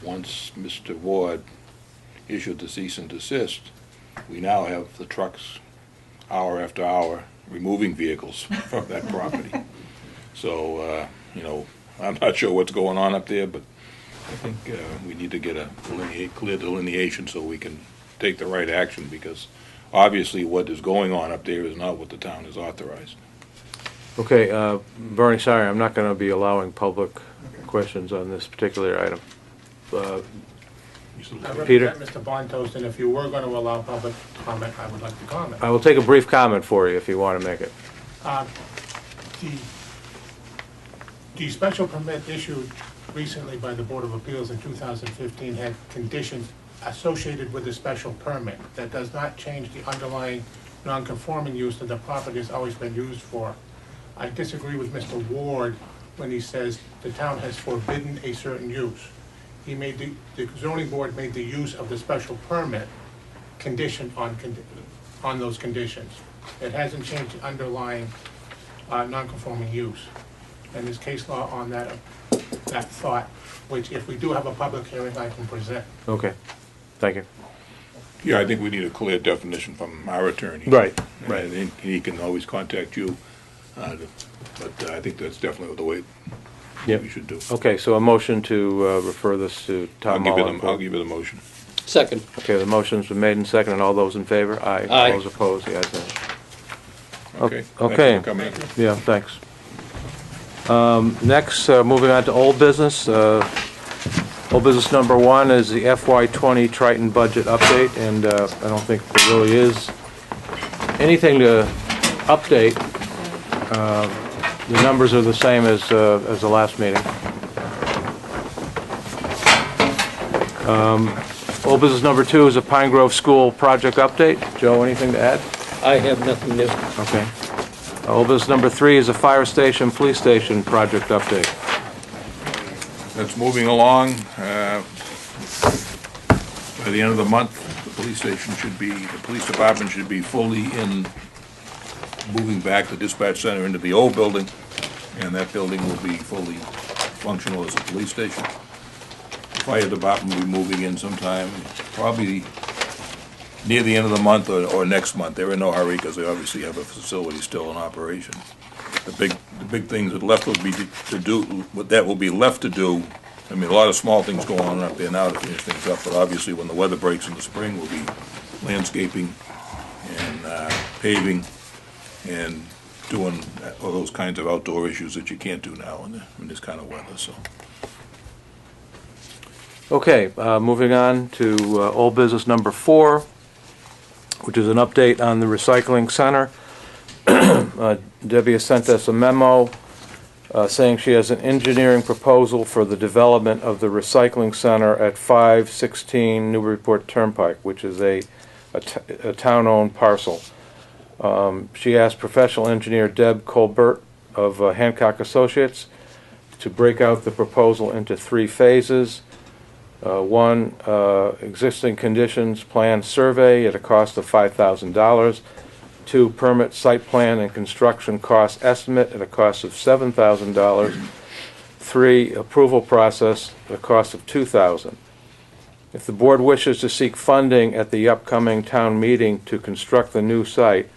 Once Mr. Ward issued the cease and desist, we now have the trucks hour after hour removing vehicles from that property. So, I'm not sure what's going on up there, but I think we need to get a clear delineation so we can take the right action, because obviously what is going on up there is not what the town has authorized. Okay, Bernie, sorry, I'm not going to be allowing public questions on this particular item. Peter? I represent Mr. Bontos, and if you were going to allow public comment, I would like to comment. I will take a brief comment for you if you want to make it. The special permit issued recently by the Board of Appeals in 2015 had conditions associated with the special permit. That does not change the underlying non-conforming use that the property has always been used for. I disagree with Mr. Ward when he says the town has forbidden a certain use. He made the zoning board made the use of the special permit conditioned on those conditions. It hasn't changed the underlying non-conforming use. And there's case law on that thought, which if we do have a public hearing, I can present. Okay, thank you. Yeah, I think we need a clear definition from our attorney. Right. And he can always contact you, but I think that's definitely the way Yep. we should do. Okay, so a motion to refer this to Tom Mullen. I'll give you the motion. Second. Okay, the motion's been made and seconded. All those in favor? Aye. Aye. All those opposed? The ayes have it. Okay. Okay. Thank you for coming in. Yeah, thanks. Next, moving on to old business. Old business number 1 is the FY20 Triton budget update, and I don't think there really is anything to update. The numbers are the same as the last meeting. Old business number 2 is a Pine Grove School project update. Joe, anything to add? I have nothing new. Okay. Old business number 3 is a fire station, police station project update. That's moving along. By the end of the month, the police department should be fully in, moving back the dispatch center into the old building, and that building will be fully functional as a police station. The fire department will be moving in sometime, probably near the end of the month or next month. They're in no hurry because they obviously have a facility still in operation. The big things that left will be to do, what that will be left to do. I mean, a lot of small things go on up there now to finish things up, but obviously when the weather breaks in the spring, will be landscaping and paving and doing all those kinds of outdoor issues that you can't do now in this kind of weather. So. Okay, moving on to old business number 4, which is an update on the recycling center. Debbie has sent us a memo saying she has an engineering proposal for the development of the recycling center at 516 Newburyport Turnpike, which is a town-owned parcel. She asked professional engineer Deb Colbert of Hancock Associates to break out the proposal into 3 phases. 1, existing conditions plan survey at a cost of $5,000. 2, permit site plan and construction cost estimate at a cost of $7,000. 3, approval process at a cost of $2,000. If the board wishes to seek funding at the upcoming town meeting to construct the new site,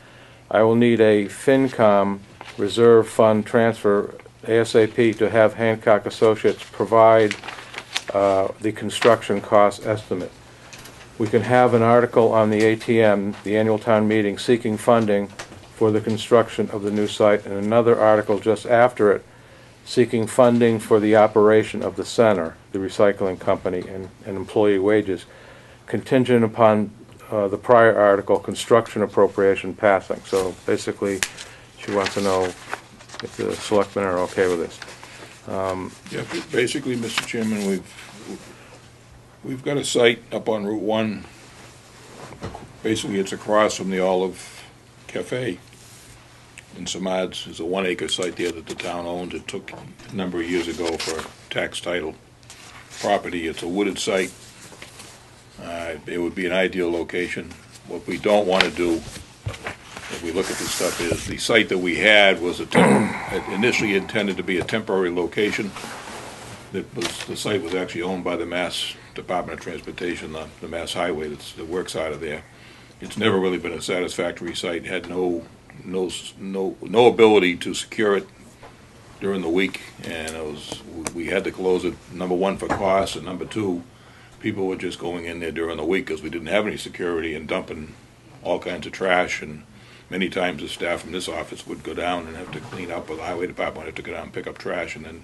I will need a FinCom reserve fund transfer ASAP to have Hancock Associates provide the construction cost estimate. We can have an article on the ATM, the annual town meeting, seeking funding for the construction of the new site, and another article just after it seeking funding for the operation of the center, the recycling company, and employee wages, contingent upon the prior article, construction appropriation, passing. So basically, she wants to know if the selectmen are okay with this. Yeah, basically, Mr. Chairman, we've got a site up on Route 1. Basically, it's across from the Olive Cafe in Samads. There's a 1-acre site there that the town owns. It took a number of years ago for tax title property. It's a wooded site. It would be an ideal location. What we don't want to do, if we look at this stuff, is the site that we had was initially intended to be a temporary location. The site was actually owned by the Mass Department of Transportation, the Mass Highway that works out of there. It's never really been a satisfactory site. Had no ability to secure it during the week, and we had to close it. Number 1 for cost, and number 2, people were just going in there during the week because we didn't have any security and dumping all kinds of trash. And many times the staff from this office would go down and have to clean up, or the highway department would have to go down and pick up trash and then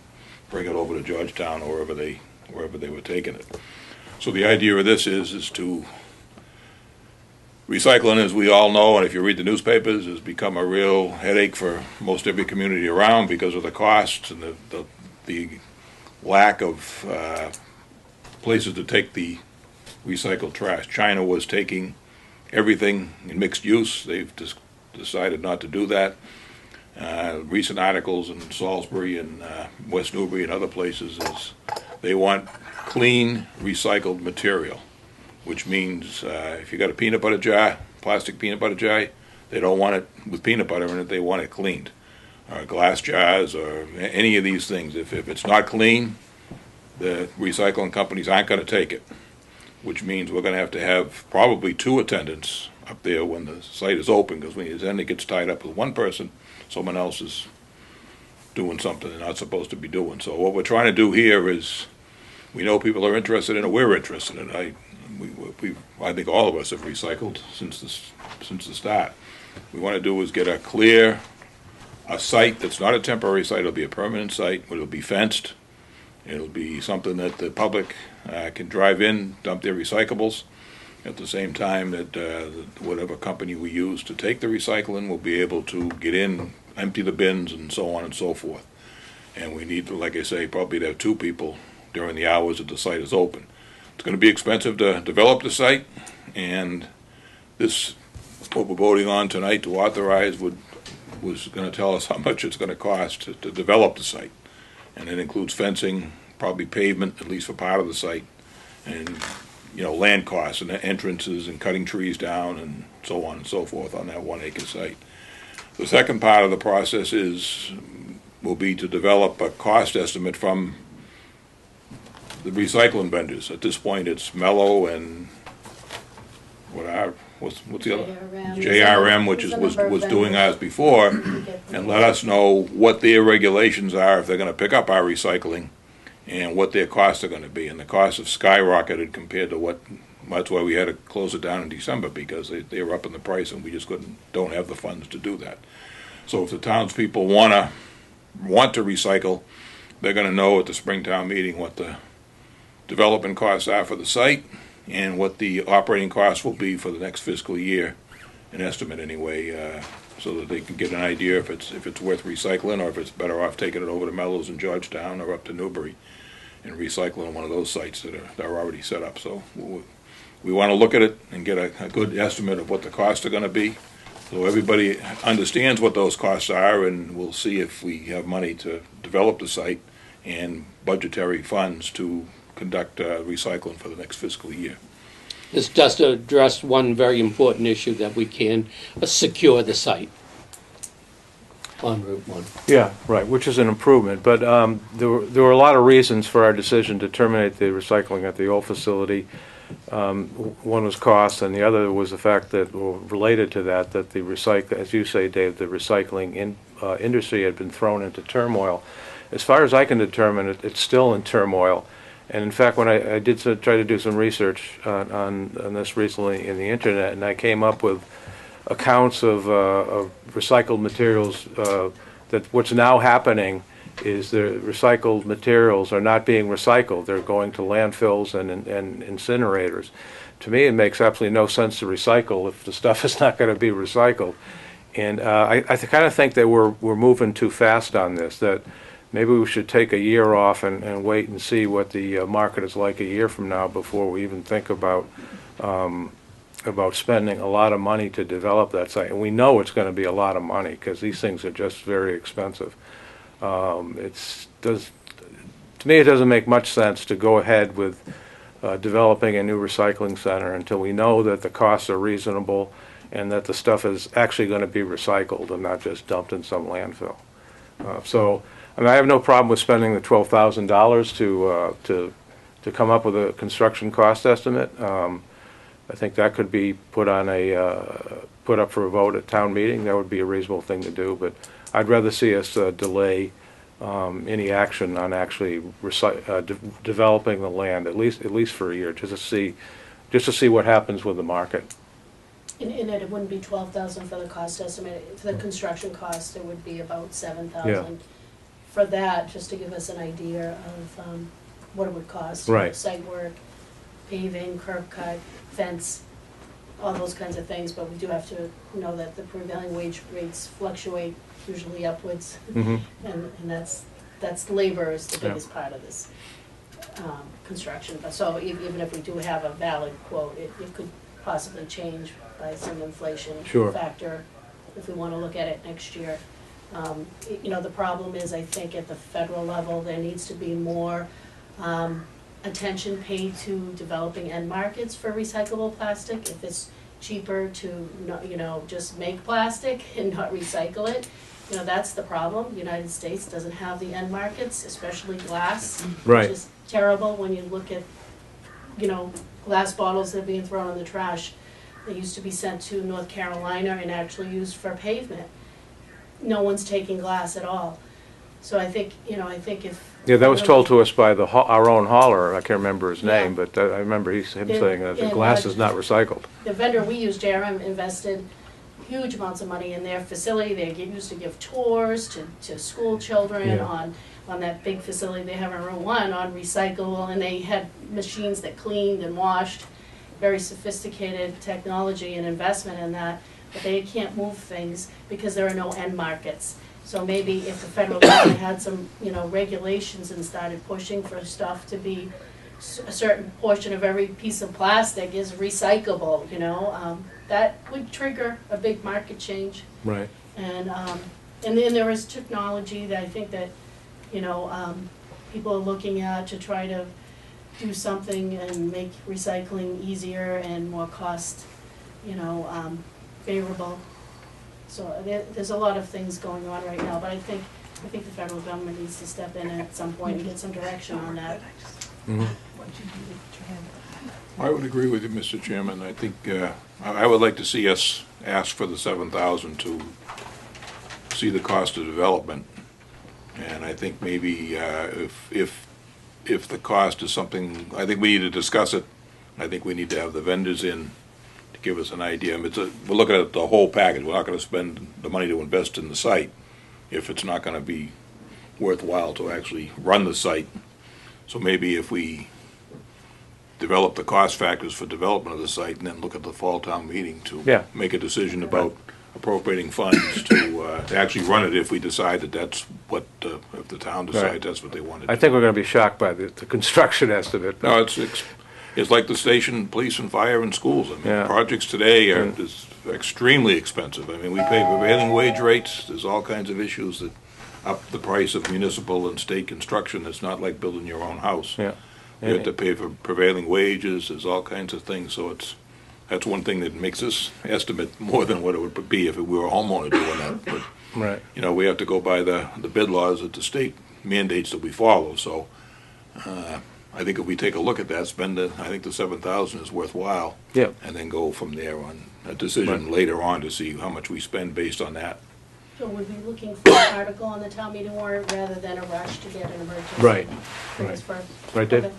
bring it over to Georgetown or wherever they were taking it. So the idea of this is to recycling, as we all know, and if you read the newspapers, has become a real headache for most every community around because of the costs and the lack of places to take the recycled trash. China was taking everything in mixed use. They've decided not to do that. Recent articles in Salisbury and West Newbury and other places is they want clean recycled material, which means if you got a peanut butter jar, plastic peanut butter jar, they don't want it with peanut butter in it, they want it cleaned. Or glass jars or any of these things. If it's not clean, the recycling companies aren't going to take it, which means we're going to have probably 2 attendants up there when the site is open, because when it gets tied up with one person, someone else is doing something they're not supposed to be doing. So what we're trying to do here is, we know people are interested in it, we're interested in it. I think all of us have recycled since the start. We want to do is get a site that's not a temporary site, it'll be a permanent site, it'll be fenced. It'll be something that the public can drive in, dump their recyclables. At the same time that whatever company we use to take the recycling will be able to get in, empty the bins, and so on and so forth. And we need, like I say, probably to have 2 people during the hours that the site is open. It's going to be expensive to develop the site, and this, what we're voting on tonight to authorize, was going to tell us how much it's going to cost to develop the site. And it includes fencing, probably pavement, at least for part of the site, and land costs and entrances and cutting trees down and so on and so forth on that 1 acre site. The second part of the process will be to develop a cost estimate from the recycling vendors. At this point, it's Mellow and what's the other? JRM, which was doing ours before, and let us know what their regulations are if they're going to pick up our recycling, and what their costs are going to be. And the costs have skyrocketed compared to that's why we had to close it down in December, because they were up in the price and we just don't have the funds to do that. So if the townspeople want to recycle, they're going to know at the Springtown meeting what the development costs are for the site and what the operating costs will be for the next fiscal year, an estimate anyway, so that they can get an idea if it's worth recycling, or if it's better off taking it over to Mellows in Georgetown or up to Newbury and recycling one of those sites that are already set up. So we want to look at it and get a good estimate of what the costs are going to be, so everybody understands what those costs are, and we'll see if we have money to develop the site and budgetary funds to conduct recycling for the next fiscal year. This just addressed one very important issue, that we can secure the site on Route 1. Yeah, right, which is an improvement. But there were a lot of reasons for our decision to terminate the recycling at the old facility. One was cost, and the other was the fact that, related to that, the as you say, Dave, the recycling industry had been thrown into turmoil. As far as I can determine, it's still in turmoil. And in fact, when I did try to do some research on this recently in the internet, and I came up with accounts of recycled materials, that what's now happening is the recycled materials are not being recycled. They're going to landfills and incinerators. To me, it makes absolutely no sense to recycle if the stuff is not going to be recycled. And I kind of think that we're moving too fast on this, that maybe we should take a year off and wait and see what the market is like a year from now before we even think about spending a lot of money to develop that site. And we know it's going to be a lot of money, because these things are just very expensive. To me, it doesn't make much sense to go ahead with developing a new recycling center until we know that the costs are reasonable and that the stuff is actually going to be recycled and not just dumped in some landfill. I mean, I have no problem with spending the $12,000 to come up with a construction cost estimate. I think that could be put up for a vote at town meeting. That would be a reasonable thing to do. But I'd rather see us delay any action on actually developing the land at least for a year, just to see what happens with the market. And it wouldn't be 12,000 for the cost estimate. For the construction cost, it would be about 7,000. Yeah. For that, just to give us an idea of what it would cost. Right. Site work, paving, curb cut, fence, all those kinds of things. But we do have to know that the prevailing wage rates fluctuate, usually upwards. Mm-hmm. And that's labor is the biggest part of this construction. But so even if we do have a valid quote, it could possibly change by some inflation factor if we want to look at it next year. The problem is, I think at the federal level, there needs to be more attention paid to developing end markets for recyclable plastic. If it's cheaper to not, just make plastic and not recycle it, that's the problem. The United States doesn't have the end markets, especially glass, Right. which is terrible when you look at, glass bottles that are being thrown in the trash. They used to be sent to North Carolina and actually used for pavement. No one's taking glass at all. So I think, I think if. Yeah, that was told to us by our own hauler. I can't remember his Yeah. name, but I remember him saying that the And, glass is not recycled. The vendor we use, JRM, invested huge amounts of money in their facility. They used to give tours to school children Yeah. on that big facility they have in Route 1 on recyclable, and they had machines that cleaned and washed, very sophisticated technology and investment in that, but they can't move things because there are no end markets. So maybe if the federal government had some, regulations and started pushing for stuff to be a certain portion of every piece of plastic is recyclable, that would trigger a big market change. Right. And then there is technology that I think that, people are looking at to try to do something and make recycling easier and more cost, favorable. So there's a lot of things going on right now, but I think the federal government needs to step in at some point and get some direction on that. Mhm. I would agree with you, Mr. Chairman. I think, I would like to see us ask for the 7,000 to see the cost of development. And I think maybe, if the cost is something, I think we need to discuss it. I think we need to have the vendors in to give us an idea. I mean, we're looking at the whole package. We're not gonna spend the money to invest in the site if it's not gonna be worthwhile to actually run the site. So maybe if we develop the cost factors for development of the site and then look at the fall town meeting to Yeah. make a decision about appropriating funds to actually run it if we decide that that's what, if the town decides Right. that's what they want to do. I think we're going to be shocked by the construction estimate. No, it's like the station, police and fire and schools. I mean, Yeah. projects today are And- is extremely expensive. I mean, we pay prevailing wage rates. There's all kinds of issues that up the price of municipal and state construction. It's not like building your own house. Yeah. You have to pay for prevailing wages. There's all kinds of things. So that's one thing that makes this estimate more than what it would be if we were a homeowner doing that. But, Right. we have to go by the bid laws that the state mandates that we follow. So I think if we take a look at that, I think the 7,000 is worthwhile. Yeah. And then go from there on a decision later on to see how much we spend based on that. So we'd be looking for an article on the town meeting warrant rather than a rush to get an emergency. Right. things first. Right, Dave? Okay.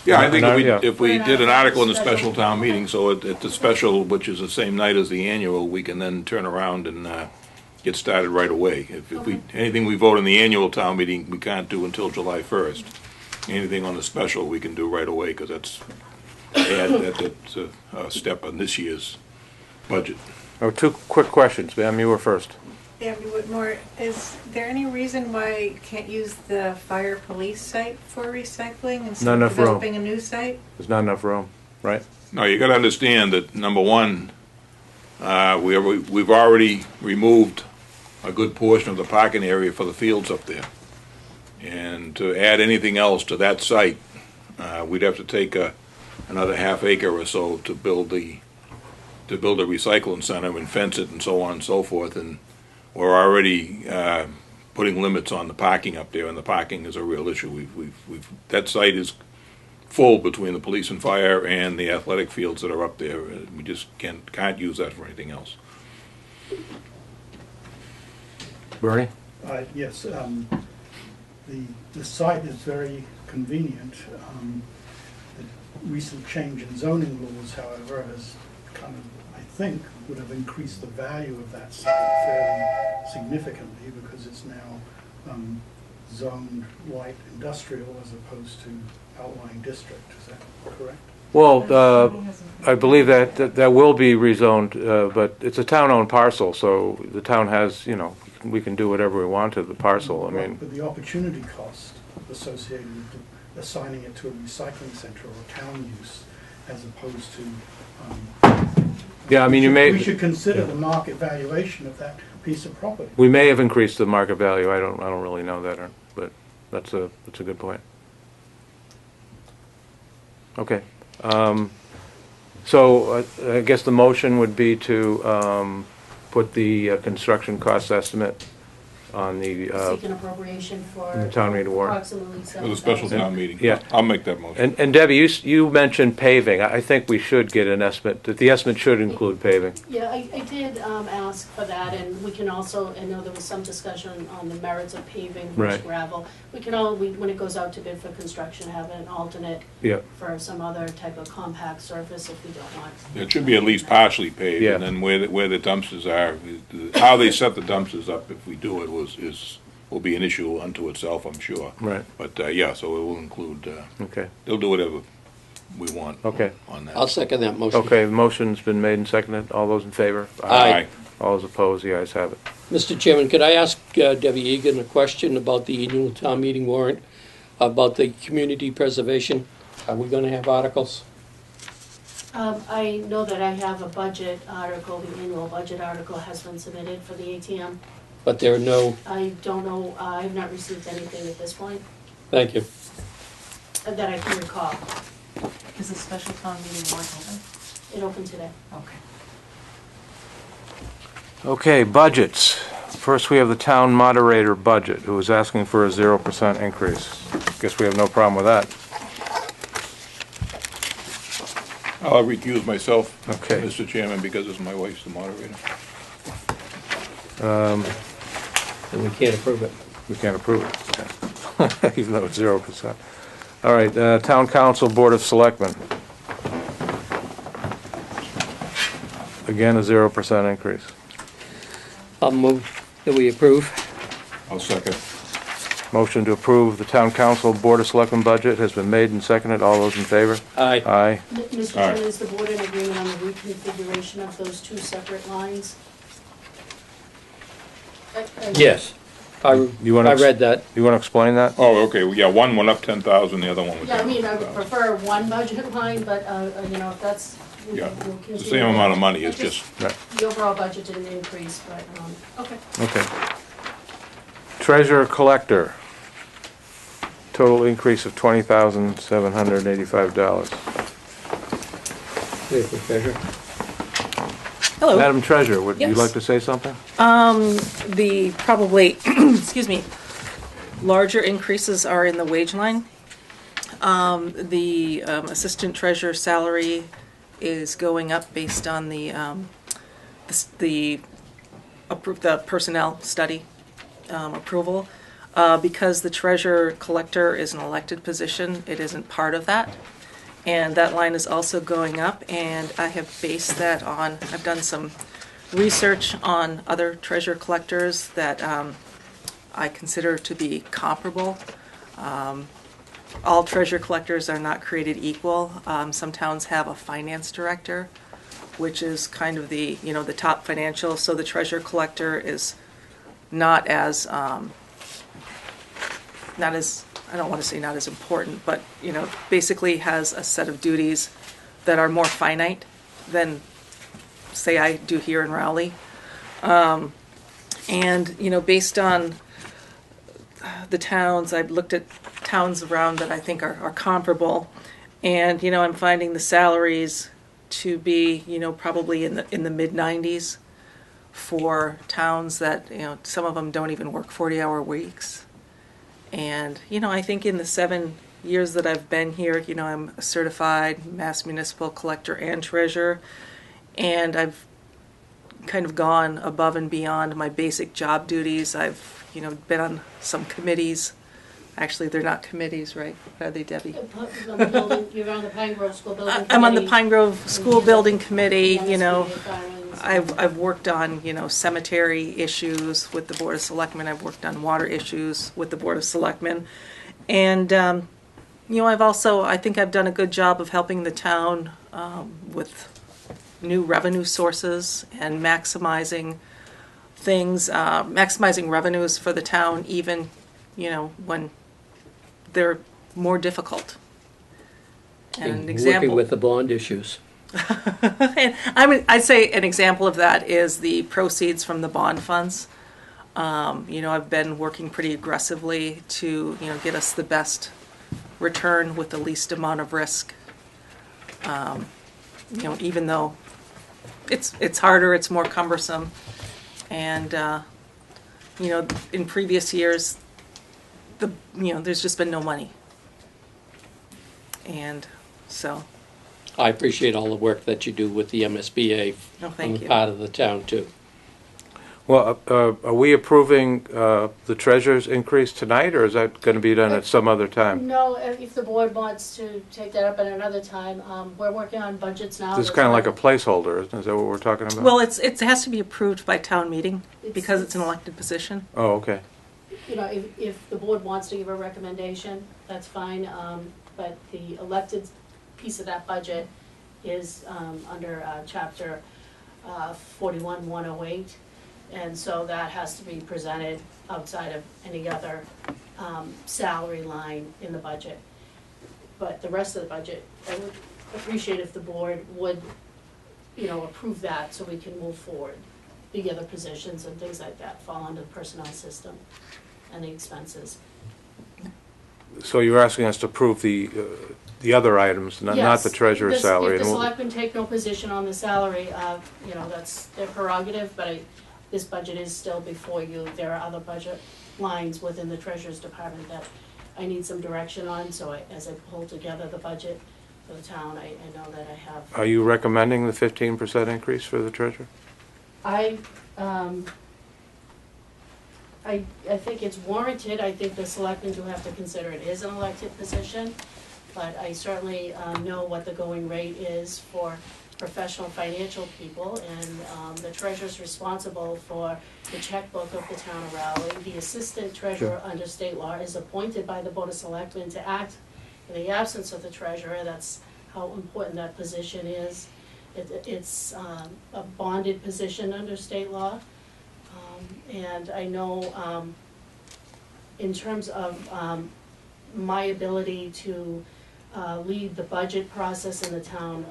Yeah, I think Yeah. if we did an article in the Special. special town meeting, so at the special, which is the same night as the annual, we can then turn around and get started right away. If anything we vote in the annual town meeting, we can't do until July 1st. Anything on the special, we can do right away, because that's a step on this year's budget. Oh, two quick questions, ma'am. You were first. Abby Whitmore, is there any reason why you can't use the fire police site for recycling Not instead of enough room. developing a new site? There's not enough room, right? No, you gotta understand that, number one, we've already removed a good portion of the parking area for the fields up there. And to add anything else to that site, we'd have to take another half acre or so to build a recycling center and fence it and so on and so forth. And we're already putting limits on the parking up there, and the parking is a real issue. That site is full between the police and fire and the athletic fields that are up there. We just can't use that for anything else. Bernie? Yes, the site is very convenient. The recent change in zoning laws, however, has kind of, I think, would have increased the value of that site fairly significantly, because it's now zoned light industrial as opposed to outlying district. Is that correct? Well, I believe that will be rezoned, but it's a town-owned parcel, so the town has, we can do whatever we want to the parcel. I mean, But the opportunity cost associated with assigning it to a recycling center or town use as opposed to. yeah, I mean, you may. We should consider the market valuation of that piece of property. We may have increased the market value. I don't really know that, but that's a good point. Okay. So I guess the motion would be to put the construction cost estimate on the, Seek an appropriation for the town meeting warrant. approximately For the special $7,000. town meeting. Yeah. I'll make that motion. And Debbie, you mentioned paving. I think we should get an estimate, that the estimate should include paving. Yeah, I did ask for that, and we can also, I know there was some discussion on the merits of paving versus Right. gravel. We can when it goes out to bid for construction, have an alternate Yeah, for some other type of compact surface if we don't want. It should be at least partially paved, Yeah. and then where the dumpsters are, how they set the dumpsters up if we do it will be an issue unto itself, I'm sure. right, But, yeah, so it will include, okay, they'll do whatever we want okay. on that. I'll second that motion. Okay, motion's been made and seconded. All those in favor? Aye. All those opposed? The ayes have it. Mr. Chairman, could I ask Debbie Egan a question about the annual town meeting warrant, about the community preservation? Are we gonna have articles? I know that I have a budget article, the annual budget article has been submitted for the ATM. But there are no, I don't know, I have not received anything at this point thank you. that I can recall. Is the special town meeting warrant open? It opened today. Okay. Okay, budgets. First, we have the town moderator budget, who is asking for a 0% increase. Guess we have no problem with that. I'll recuse myself, Okay. Mr. Chairman, because it's my wife's the moderator. And we can't approve it. We can't approve it, even though it's 0%. All right, Town Council Board of Selectmen. Again, a 0% increase. I'll move that we approve. I'll second. Motion to approve the Town Council Board of Selectmen budget has been made and seconded. All those in favor? Aye. Aye. Mr. All right. Chairman, is the board in agreement on the reconfiguration of those two separate lines? Yes. I You wanna read that. You want to explain that? Oh, okay, well, yeah, one went up 10,000, the other one went Yeah, I down. mean, I would prefer one budget line, but, if that's. we- Yeah, we'll It's continue the same amount of money, it's It just, The overall budget didn't increase, but, okay. Okay. Treasurer Collector. Total increase of $20,785. Here's the treasurer. Hello. Madam Treasurer, would you Yes. like to say something? The probably, excuse me, larger increases are in the wage line. The assistant treasurer salary is going up based on the personnel study approval. Because the treasurer collector is an elected position, it isn't part of that. And that line is also going up, and I have based that on, I've done some research on other treasure collectors that I consider to be comparable. All treasure collectors are not created equal. Some towns have a finance director, which is kind of the top financial, so the treasure collector is not as, I don't want to say not as important, but, basically has a set of duties that are more finite than, say, I do here in Rowley. Based on the towns, I've looked at towns around that I think are comparable, and, I'm finding the salaries to be, probably in the mid-90s for towns that, some of them don't even work 40-hour weeks. And, I think in the 7 years that I've been here, I'm a certified Mass Municipal Collector and Treasurer, and I've kind of gone above and beyond my basic job duties. I've, been on some committees. Actually, they're not committees, right? What are they, Debbie? You're on the Pine Grove School Building Committee. I'm on the Pine Grove School Building Committee, Firelands. I've worked on, cemetery issues with the Board of Selectmen. I've worked on water issues with the Board of Selectmen. And, I think I've done a good job of helping the town with new revenue sources and maximizing things, maximizing revenues for the town even, when they're more difficult. And an example. Working with the bond issues. And I'd say an example of that is the proceeds from the bond funds. I've been working pretty aggressively to, get us the best return with the least amount of risk. Even though it's harder, it's more cumbersome. And in previous years, there's just been no money. And so, I appreciate all the work that you do with the MSBA no, on thank the you. part of the town too. Well, are we approving the treasurer's increase tonight, or is that going to be done at some other time? No, if the board wants to take that up at another time, we're working on budgets now. This is That's kind of why- like a placeholder, isn't it? Is that what we're talking about? Well, it has to be approved by town meeting because it's an elected position. Oh, okay. If the board wants to give a recommendation, that's fine, but the elected piece of that budget is under chapter 41-108, and so that has to be presented outside of any other salary line in the budget. But the rest of the budget, I would appreciate if the board would, approve that so we can move forward. The other positions and things like that fall under the personnel system and the expenses. So you're asking us to approve the other items, not the treasurer's Yes, salary? if the and we'll- selectmen take no position on the salary, that's their prerogative, but this budget is still before you. There are other budget lines within the treasurer's department that I need some direction on, so as I pull together the budget for the town, I know that I have. Are you recommending the 15% increase for the treasurer? I think it's warranted. I think the selectmen do have to consider it is an elected position, but I certainly know what the going rate is for professional financial people, and the treasurer's responsible for the checkbook of the town of Raleigh. The assistant treasurer under state law is appointed by the Board of Selectmen to act in the absence of the treasurer. That's how important that position is. It's a bonded position under state law. And I know in terms of my ability to lead the budget process in the town,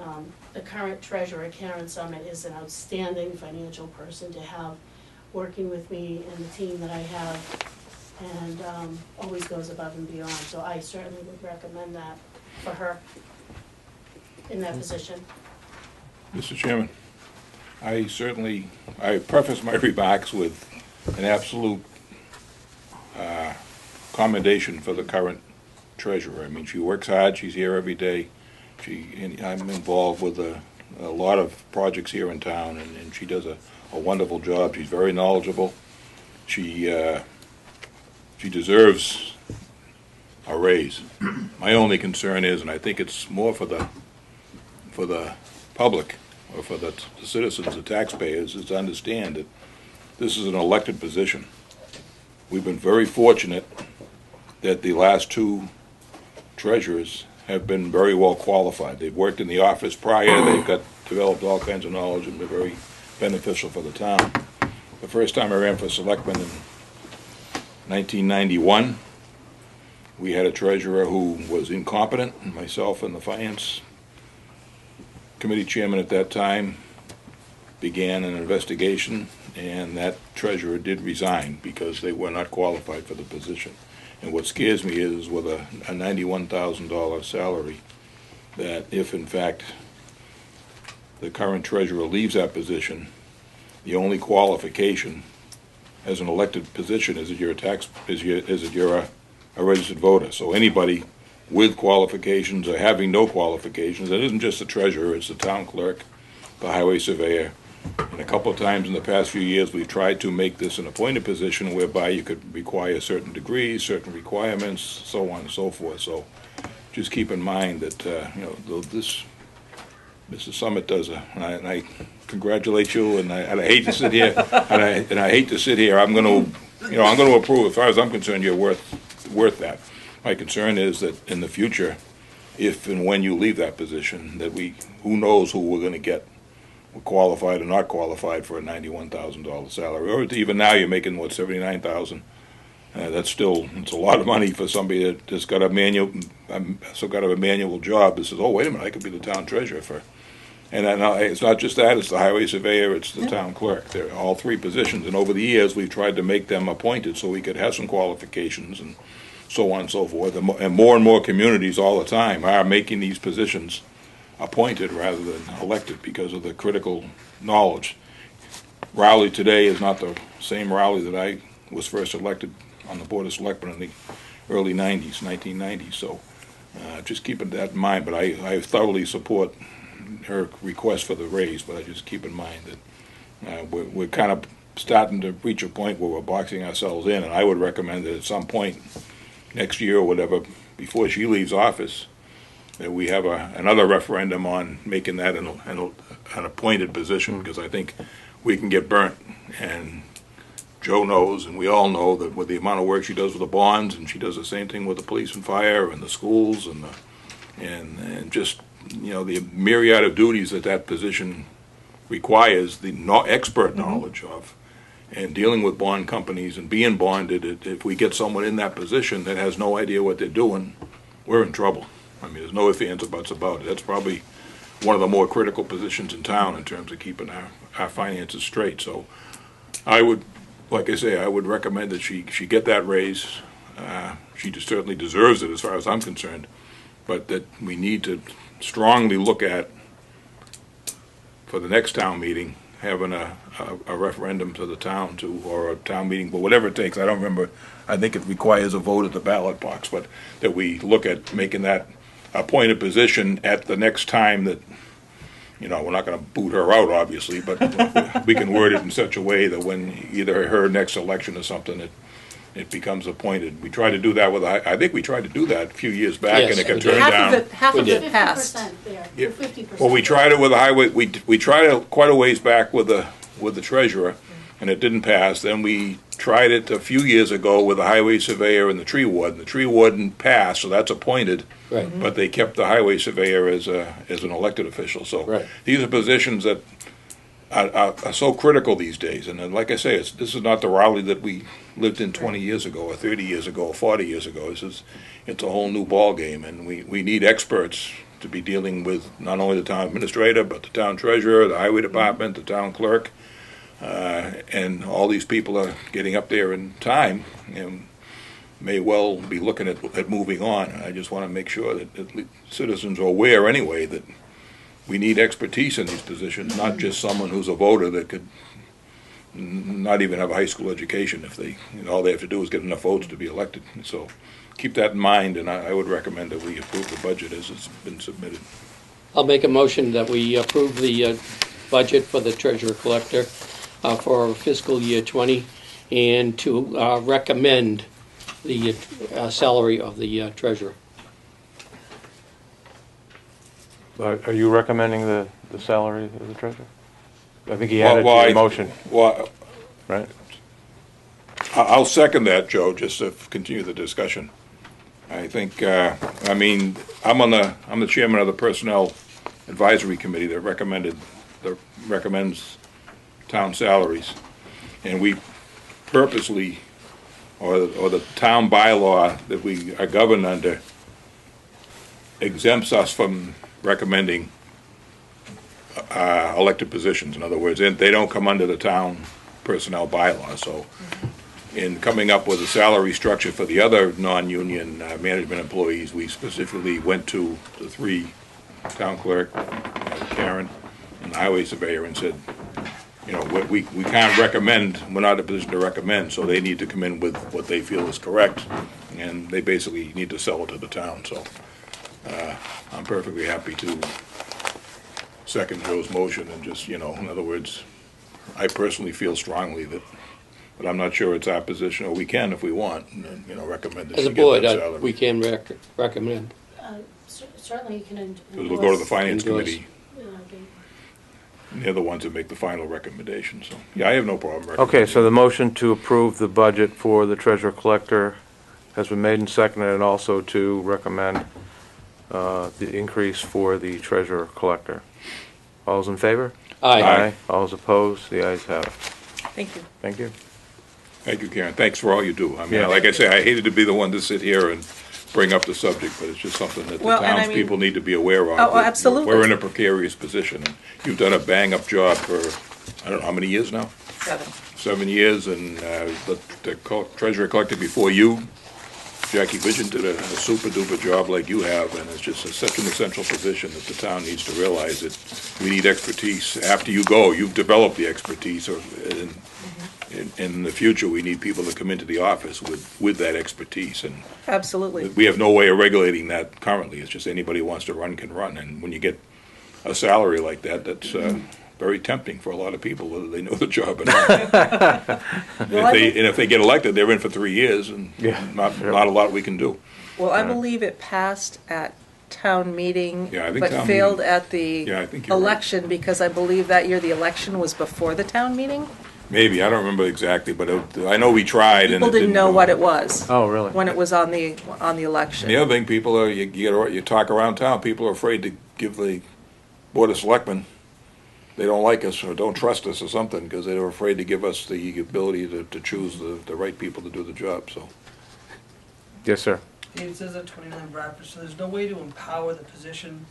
the current treasurer, Karen Summit, is an outstanding financial person to have working with me and the team that I have, and always goes above and beyond. So I certainly would recommend that for her in that position. Mr. Chairman, I preface my remarks with an absolute commendation for the current treasurer. I mean, she works hard, she's here every day. I'm involved with a lot of projects here in town, and she does a wonderful job. She's very knowledgeable. She deserves a raise. My only concern is, and I think it's more for the public, or for the citizens, the taxpayers, is to understand that this is an elected position. We've been very fortunate that the last two treasurers have been very well qualified. They've worked in the office prior, they've developed all kinds of knowledge, and been very beneficial for the town. The first time I ran for selectman in 1991, we had a treasurer who was incompetent, and myself and the finance committee chairman at that time began an investigation, and that treasurer did resign because they were not qualified for the position. And what scares me is with a $91,000 salary, that if in fact the current treasurer leaves that position, the only qualification as an elected position is that you're a registered voter. So anybody with qualifications or having no qualifications, it isn't just the treasurer, it's the town clerk, the highway surveyor, and a couple of times in the past few years we've tried to make this an appointed position whereby you could require certain degrees, certain requirements, so on and so forth. So just keep in mind that this Mr. Summit does and I congratulate you, and I hate to sit here and I hate to sit here. I'm going to approve. As far as I'm concerned, you're worth that. My concern is that in the future, if and when you leave that position, that who knows who we're going to get qualified or not qualified for a $91,000 salary, or even now you're making $79,000. That's it's a lot of money for somebody that just got a manual job that says, oh wait a minute, I could be the town treasurer for. And it's not just that; it's the highway surveyor, it's the town clerk. They're all three positions, and over the years we've tried to make them appointed so we could have some qualifications and so on and so forth. And more communities all the time are making these positions appointed rather than elected because of the critical knowledge. Raleigh today is not the same Raleigh that I was first elected on the Board of Selectmen in the early 90s, 1990s, so just keeping that in mind. But I thoroughly support her request for the raise, but I just keep in mind that we're kind of starting to reach a point where we're boxing ourselves in, and I would recommend that at some point next year or whatever, before she leaves office, that we have another referendum on making that an appointed position, because I think we can get burnt. And Joe knows, and we all know, that with the amount of work she does with the bonds, and she does the same thing with the police and fire and the schools and just, you know, the myriad of duties that position requires, the expert knowledge of, and dealing with bond companies and being bonded. If we get someone in that position that has no idea what they're doing, we're in trouble. I mean, there's no ifs, ands, or buts about it. That's probably one of the more critical positions in town in terms of keeping our finances straight. So I would, like I say, I would recommend that she get that raise. She certainly deserves it as far as I'm concerned, but that we need to strongly look at, for the next town meeting, having a referendum to the town or a town meeting, but whatever it takes. I don't remember. I think it requires a vote at the ballot box, but that we look at making that appointed position at the next time that, you know, we're not going to boot her out, obviously, but we can word it in such a way that when either her next election or something, it becomes appointed. We tried to do that I think we tried to do that a few years back, Yes, and it got we turned did. down. Half of it passed. 50% there, Yeah. 50%. Well, we tried it with the highway. We tried it quite a ways back with the treasurer, and it didn't pass. Then we tried it a few years ago with the highway surveyor and the tree warden. The tree warden passed, so that's appointed. Right. But they kept the highway surveyor as an elected official. So Right. these are positions that are so critical these days. And then, like I say, this is not the Raleigh that we lived in 20 years ago, or 30 years ago, or 40 years ago. It's a whole new ball game, and we need experts to be dealing with not only the town administrator, but the town treasurer, the highway department, the town clerk, and all these people are getting up there in time and may well be looking at moving on. I just want to make sure that citizens are aware anyway that we need expertise in these positions, not just someone who's a voter that could not even have a high school education if all they have to do is get enough votes to be elected. So keep that in mind, and I would recommend that we approve the budget as it's been submitted. I'll make a motion that we approve the budget for the treasurer collector for fiscal year 20, and to recommend the salary of the treasurer. Are you recommending the salary of the treasurer? I think he added to your motion, Well, right? I'll second that, Joe, just to continue the discussion. I think, I mean, I'm the chairman of the Personnel Advisory Committee that recommends town salaries, and we purposely, or the town bylaw that we are governed under, exempts us from recommending elected positions. In other words, they don't come under the town personnel bylaw. So in coming up with a salary structure for the other non-union management employees, we specifically went to the three, town clerk, Karen, and the highway surveyor, and said, you know, we can't recommend, we're not in a position to recommend, so they need to come in with what they feel is correct, and they basically need to sell it to the town. So I'm perfectly happy to second Joe's motion, and just, you know, in other words, I personally feel strongly that, but I'm not sure it's our position, or we can, if we want, you know, recommend that As she a get board, that salary. we can recommend. Certainly you can endorse. Because we'll go to the finance Endorse. committee, the- and they're the ones that make the final recommendation, so, yeah, I have no problem Okay, recommending. so the motion to approve the budget for the treasurer collector has been made and seconded, and also to recommend the increase for the treasurer collector. All those in favor? Aye. All those opposed? The ayes have it. Thank you. Thank you. Thank you, Karen, thanks for all you do. I mean, Yeah. like I say, I hated to be the one to sit here and bring up the subject, but it's just something that the Well, and I mean- townspeople need to be aware of. Oh, that absolutely. We're in a precarious position, and you've done a bang-up job for, I don't know, how many years now? 7 years, and the treasurer collector before you, Jackie Vision, did a super-duper job like you have, and it's just such an essential position that the town needs to realize that we need expertise. After you go, you've developed the expertise, and in the future, we need people to come into the office with that expertise, and Absolutely. we have no way of regulating that currently. It's just anybody who wants to run can run, and when you get a salary like that, that's very tempting for a lot of people, whether they know the job or not. And if they get elected, they're in for 3 years, and not a lot we can do. Well, I believe it passed at town meeting, Yeah, I think but town failed meeting. at the Yeah, I think you're right. election, because I believe that year the election was before the town meeting. Maybe, I don't remember exactly, but I know we tried, and People it didn't know go. what it was Oh, really? when it was on the election. The other thing, people are, you talk around town, people are afraid to give the Board of Selectmen, they don't like us or don't trust us or something, because they're afraid to give us the ability to choose the right people to do the job, so. Yes, sir. It says at 29 Bradford, so there's no way to empower the position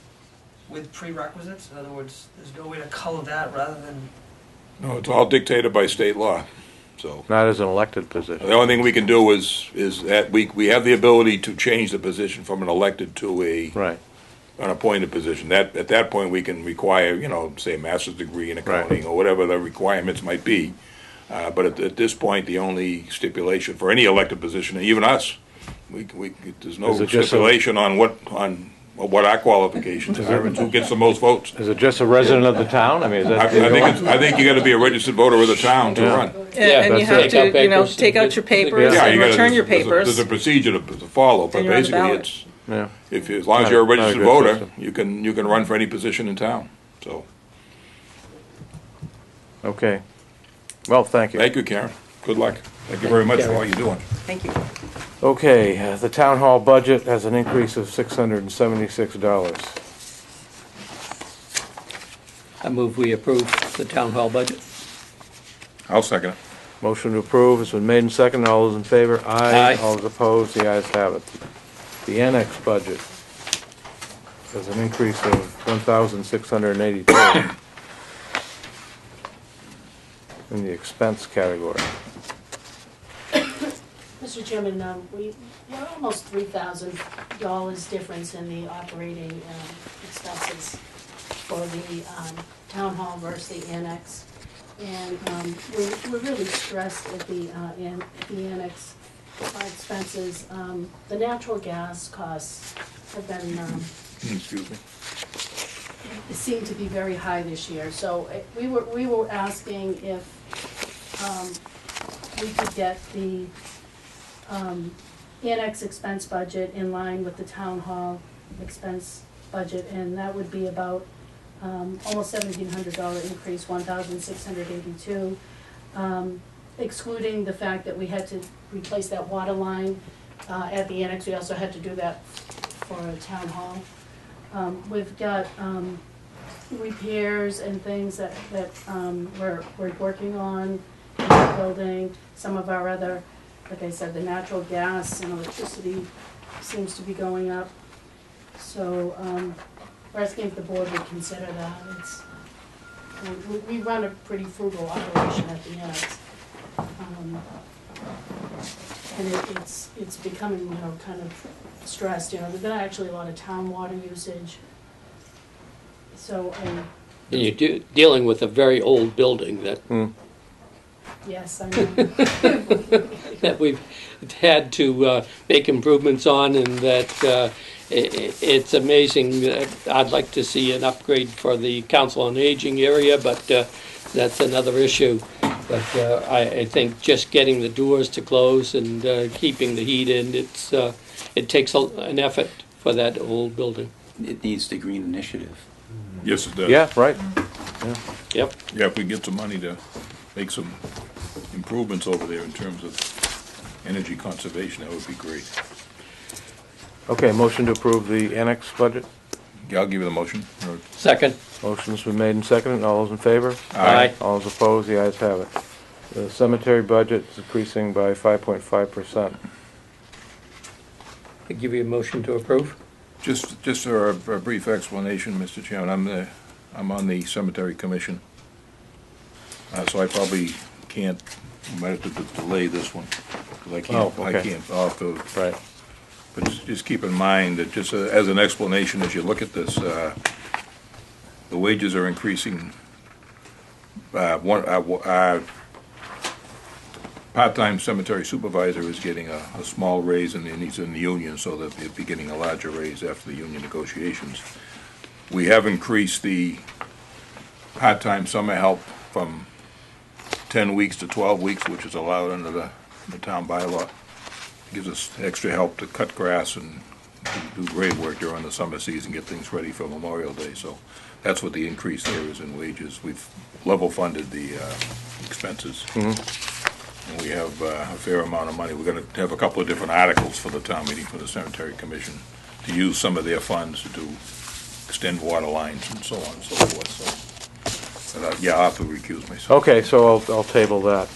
with prerequisites? In other words, there's no way to color that rather than... No, it's all dictated by state law, so. Not as an elected position. The only thing we can do is that we have the ability to change the position from an elected to Right. an appointed position. At that point, we can require, say, a master's degree in accounting or whatever the requirements might be. But at this point, the only stipulation for any elected position, even us, there's no Is it just stipulation on what our qualifications are and who gets the most votes. Is it just a resident of the town? I mean, is that? I think you got to be a registered voter of the town to run. And you have that's it. to, take out your papers Yeah, and you gotta- return your there's papers. a procedure to follow, but And you're on the basically ballot. it's, Yeah. as long as Not you're a a- not a registered good voter, system. you can run for any position in town, so. Okay. Well, thank you. Thank you, Karen. Good luck. Thank you very much for all you're doing. Thank you. Okay, the town hall budget has an increase of $676. I move we approve the town hall budget. I'll second it. Motion to approve has been made and seconded. All those in favor? Aye. All those opposed? The ayes have it. The annex budget has an increase of $1,682 in the expense category. Mr. Chairman, we're almost $3,000 difference in the operating expenses for the town hall versus the annex. And we're really stressed at the annex expenses. The natural gas costs have been, Excuse me. seem to be very high this year. So we were asking if we could get the annex expense budget in line with the town hall expense budget, and that would be about almost $1,700 increase, $1,682, excluding the fact that we had to replace that water line at the annex. We also had to do that for a town hall. We've got repairs and things that we're working on in the building. Some of our other, like I said, the natural gas and electricity seems to be going up. So we're asking if the board would consider that. We run a pretty frugal operation at the annex. And it's becoming, kind of stressed. There's been actually a lot of town water usage. So, And you're dealing with a very old building that yes, I know. that we've had to make improvements on, and that it's amazing. I'd like to see an upgrade for the Council on Aging area, but that's another issue. But I think just getting the doors to close and keeping the heat in, it takes an effort for that old building. It needs the green initiative. Yes, it does. Yeah, right. Yep. Yeah, if we get some money to make some improvements over there in terms of energy conservation, that would be great. Okay, motion to approve the annex budget. Yeah, I'll give you the motion. Second. Motion's been made and seconded. All those in favor? Aye. All those opposed? The ayes have it. The cemetery budget is increasing by 5.5%. I give you a motion to approve. Just for a brief explanation, Mr. Chairman, I'm on the cemetery commission, so I probably can't, might have to delay this one, because I can't, Oh, okay. I'll have to. Right. But just keep in mind that just as an explanation, as you look at this, the wages are increasing. part-time cemetery supervisor is getting a small raise, and he's in the union, so that he'll be getting a larger raise after the union negotiations. We have increased the part-time summer help from 10 weeks to 12 weeks, which is allowed under the town bylaw. Gives us extra help to cut grass and do grade work during the summer season, get things ready for Memorial Day. So that's what the increase there is in wages. We've level funded the expenses. And we have a fair amount of money. We're going to have a couple of different articles for the town meeting for the Cemetery Commission to use some of their funds to do extend water lines and so on and so forth. So, but, yeah, I'll have to recuse myself. Okay, so I'll table that.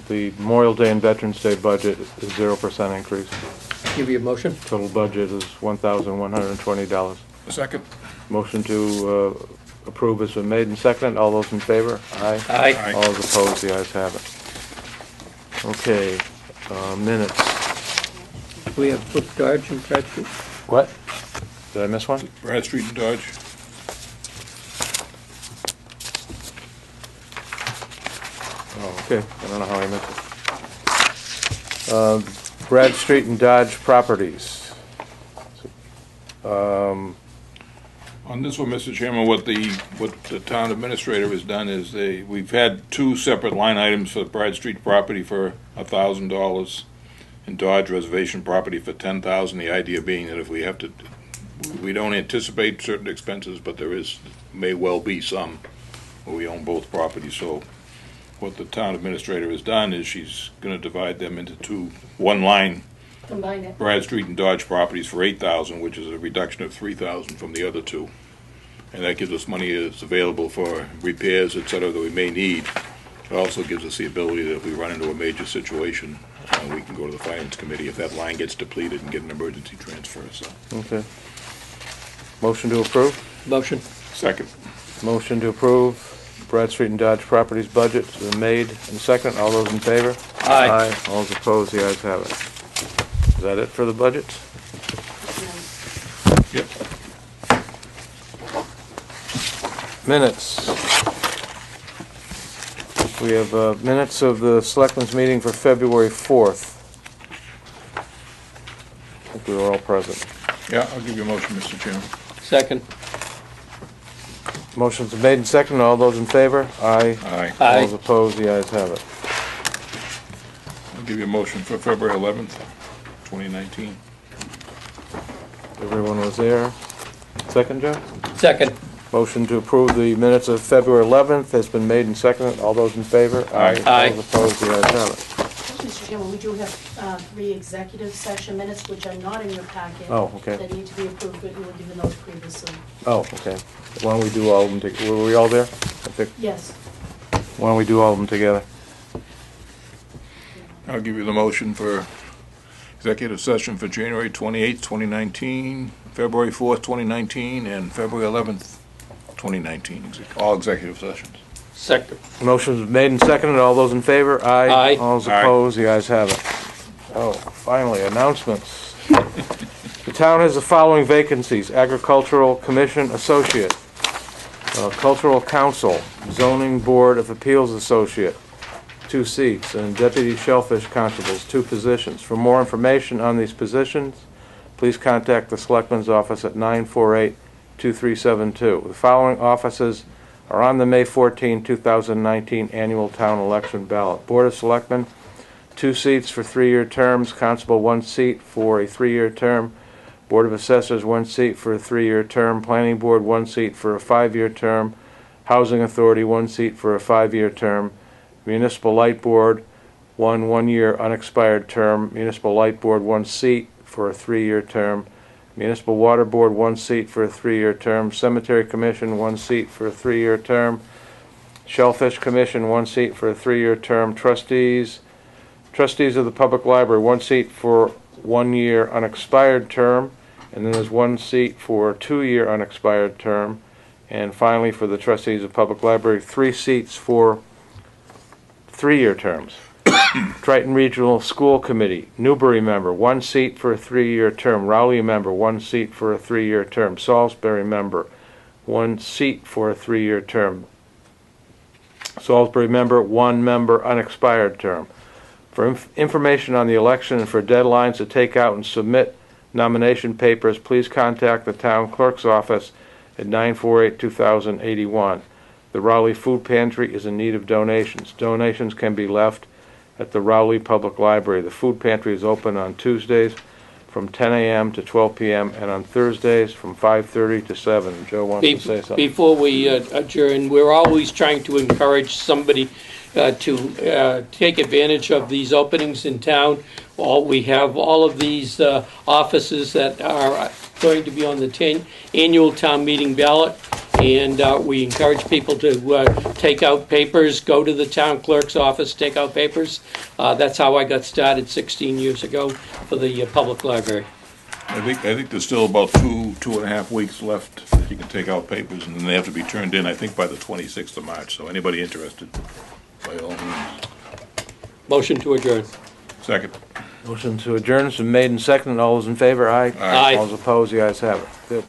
The Memorial Day and Veterans Day budget is 0% increase. Give you a motion? Total budget is $1,120. A second. Motion to approve has been made and seconded. All those in favor? Aye. Aye. All those opposed, the ayes have it. Okay, minutes. We have Brook Dodge and Pratt Street. What? Did I miss one? Brad Street and Dodge. Oh, okay. I don't know how I missed it. Brad Street and Dodge Properties. On this one, Mr. Chairman, what the town administrator has done is we've had two separate line items for Brad Street property for $1,000 and Dodge reservation property for $10,000. The idea being that if we don't anticipate certain expenses, but may well be some where we own both properties. So what the town administrator has done is she's going to divide them into one line. Combine it. Brad Street and Dodge properties for $8,000, which is a reduction of $3,000 from the other two. And that gives us money that's available for repairs, et cetera, that we may need. It also gives us the ability that if we run into a major situation, we can go to the Finance Committee if that line gets depleted and get an emergency transfer, so. Okay. Motion to approve? Motion. Second. Motion to approve Brad Street and Dodge Properties budget has been made and seconded. All those in favor? Aye. All those opposed, the ayes have it. Is that it for the budgets? Yep. Minutes. We have minutes of the Selectmen's meeting for February 4th. I think we were all present. Yeah, I'll give you a motion, Mr. Chairman. Second. Motion's been made and seconded. All those in favor? Aye. Aye. Aye. All those opposed, the ayes have it. I'll give you a motion for February 11th, 2019. Everyone was there. Second, Joe? Second. Motion to approve the minutes of February 11th has been made and seconded. All those in favor? Aye. Aye. All those opposed, the ayes have it. Mr. Chairman, we do have 3 executive session minutes, which are not in your packet. Oh, okay. That need to be approved, but you were given those previously. Oh, okay. Why don't we do all of them together? Were we all there? I think. Yes. Why don't we do all of them together? I'll give you the motion for executive session for January 28th, 2019, February 4th, 2019, and February 11th, 2019. All executive sessions. Second. Motion's made and seconded. All those in favor? Aye. Aye. All those Aye. opposed? The ayes have it. Oh, finally, announcements. The town has the following vacancies: Agricultural Commission Associate, Cultural Council, Zoning Board of Appeals Associate, 2 seats, and Deputy Shellfish Constables, 2 positions. For more information on these positions, please contact the Selectmen's office at 948-2372. The following offices are on the May 14, 2019 annual town election ballot. Board of Selectmen, 2 seats for 3-year terms. Constable, 1 seat for a 3-year term. Board of Assessors, 1 seat for a 3-year term. Planning Board, 1 seat for a 5-year term. Housing Authority, 1 seat for a 5-year term. Municipal Light Board, 1 1-year unexpired term. Municipal Light Board, 1 seat for a 3-year term. Municipal Water Board, 1 seat for a 3-year term. Cemetery Commission, 1 seat for a 3-year term. Shellfish Commission, 1 seat for a 3-year term. Trustees of the Public Library, 1 seat for 1-year unexpired term. And then there's 1 seat for a 2-year unexpired term. And finally, for the Trustees of Public Library, 3 seats for 3-year terms. Triton Regional School Committee, Newbury member, 1 seat for a 3-year term. Rowley member, 1 seat for a 3-year term. Salisbury member, 1 seat for a 3-year term. Salisbury member, 1 member unexpired term. For information on the election and for deadlines to take out and submit nomination papers, please contact the town clerk's office at 948-2081. The Rowley Food Pantry is in need of donations. Donations can be left at the Rowley Public Library. The food pantry is open on Tuesdays from 10 a.m. to 12 p.m. and on Thursdays from 5:30 to 7. Joe wants to say something. Before we adjourn, we're always trying to encourage somebody to take advantage of these openings in town. We have all of these offices that are going to be on the annual town meeting ballot, and we encourage people to take out papers, go to the town clerk's office, take out papers. That's how I got started 16 years ago for the public library. I think there's still about 2.5 weeks left that you can take out papers, and then they have to be turned in, I think, by the 26th of March. So anybody interested, by all means. Motion to adjourn. Second. Motion to adjourn has been made and seconded. All those in favor, aye. Aye. All those opposed, the ayes have it. Good.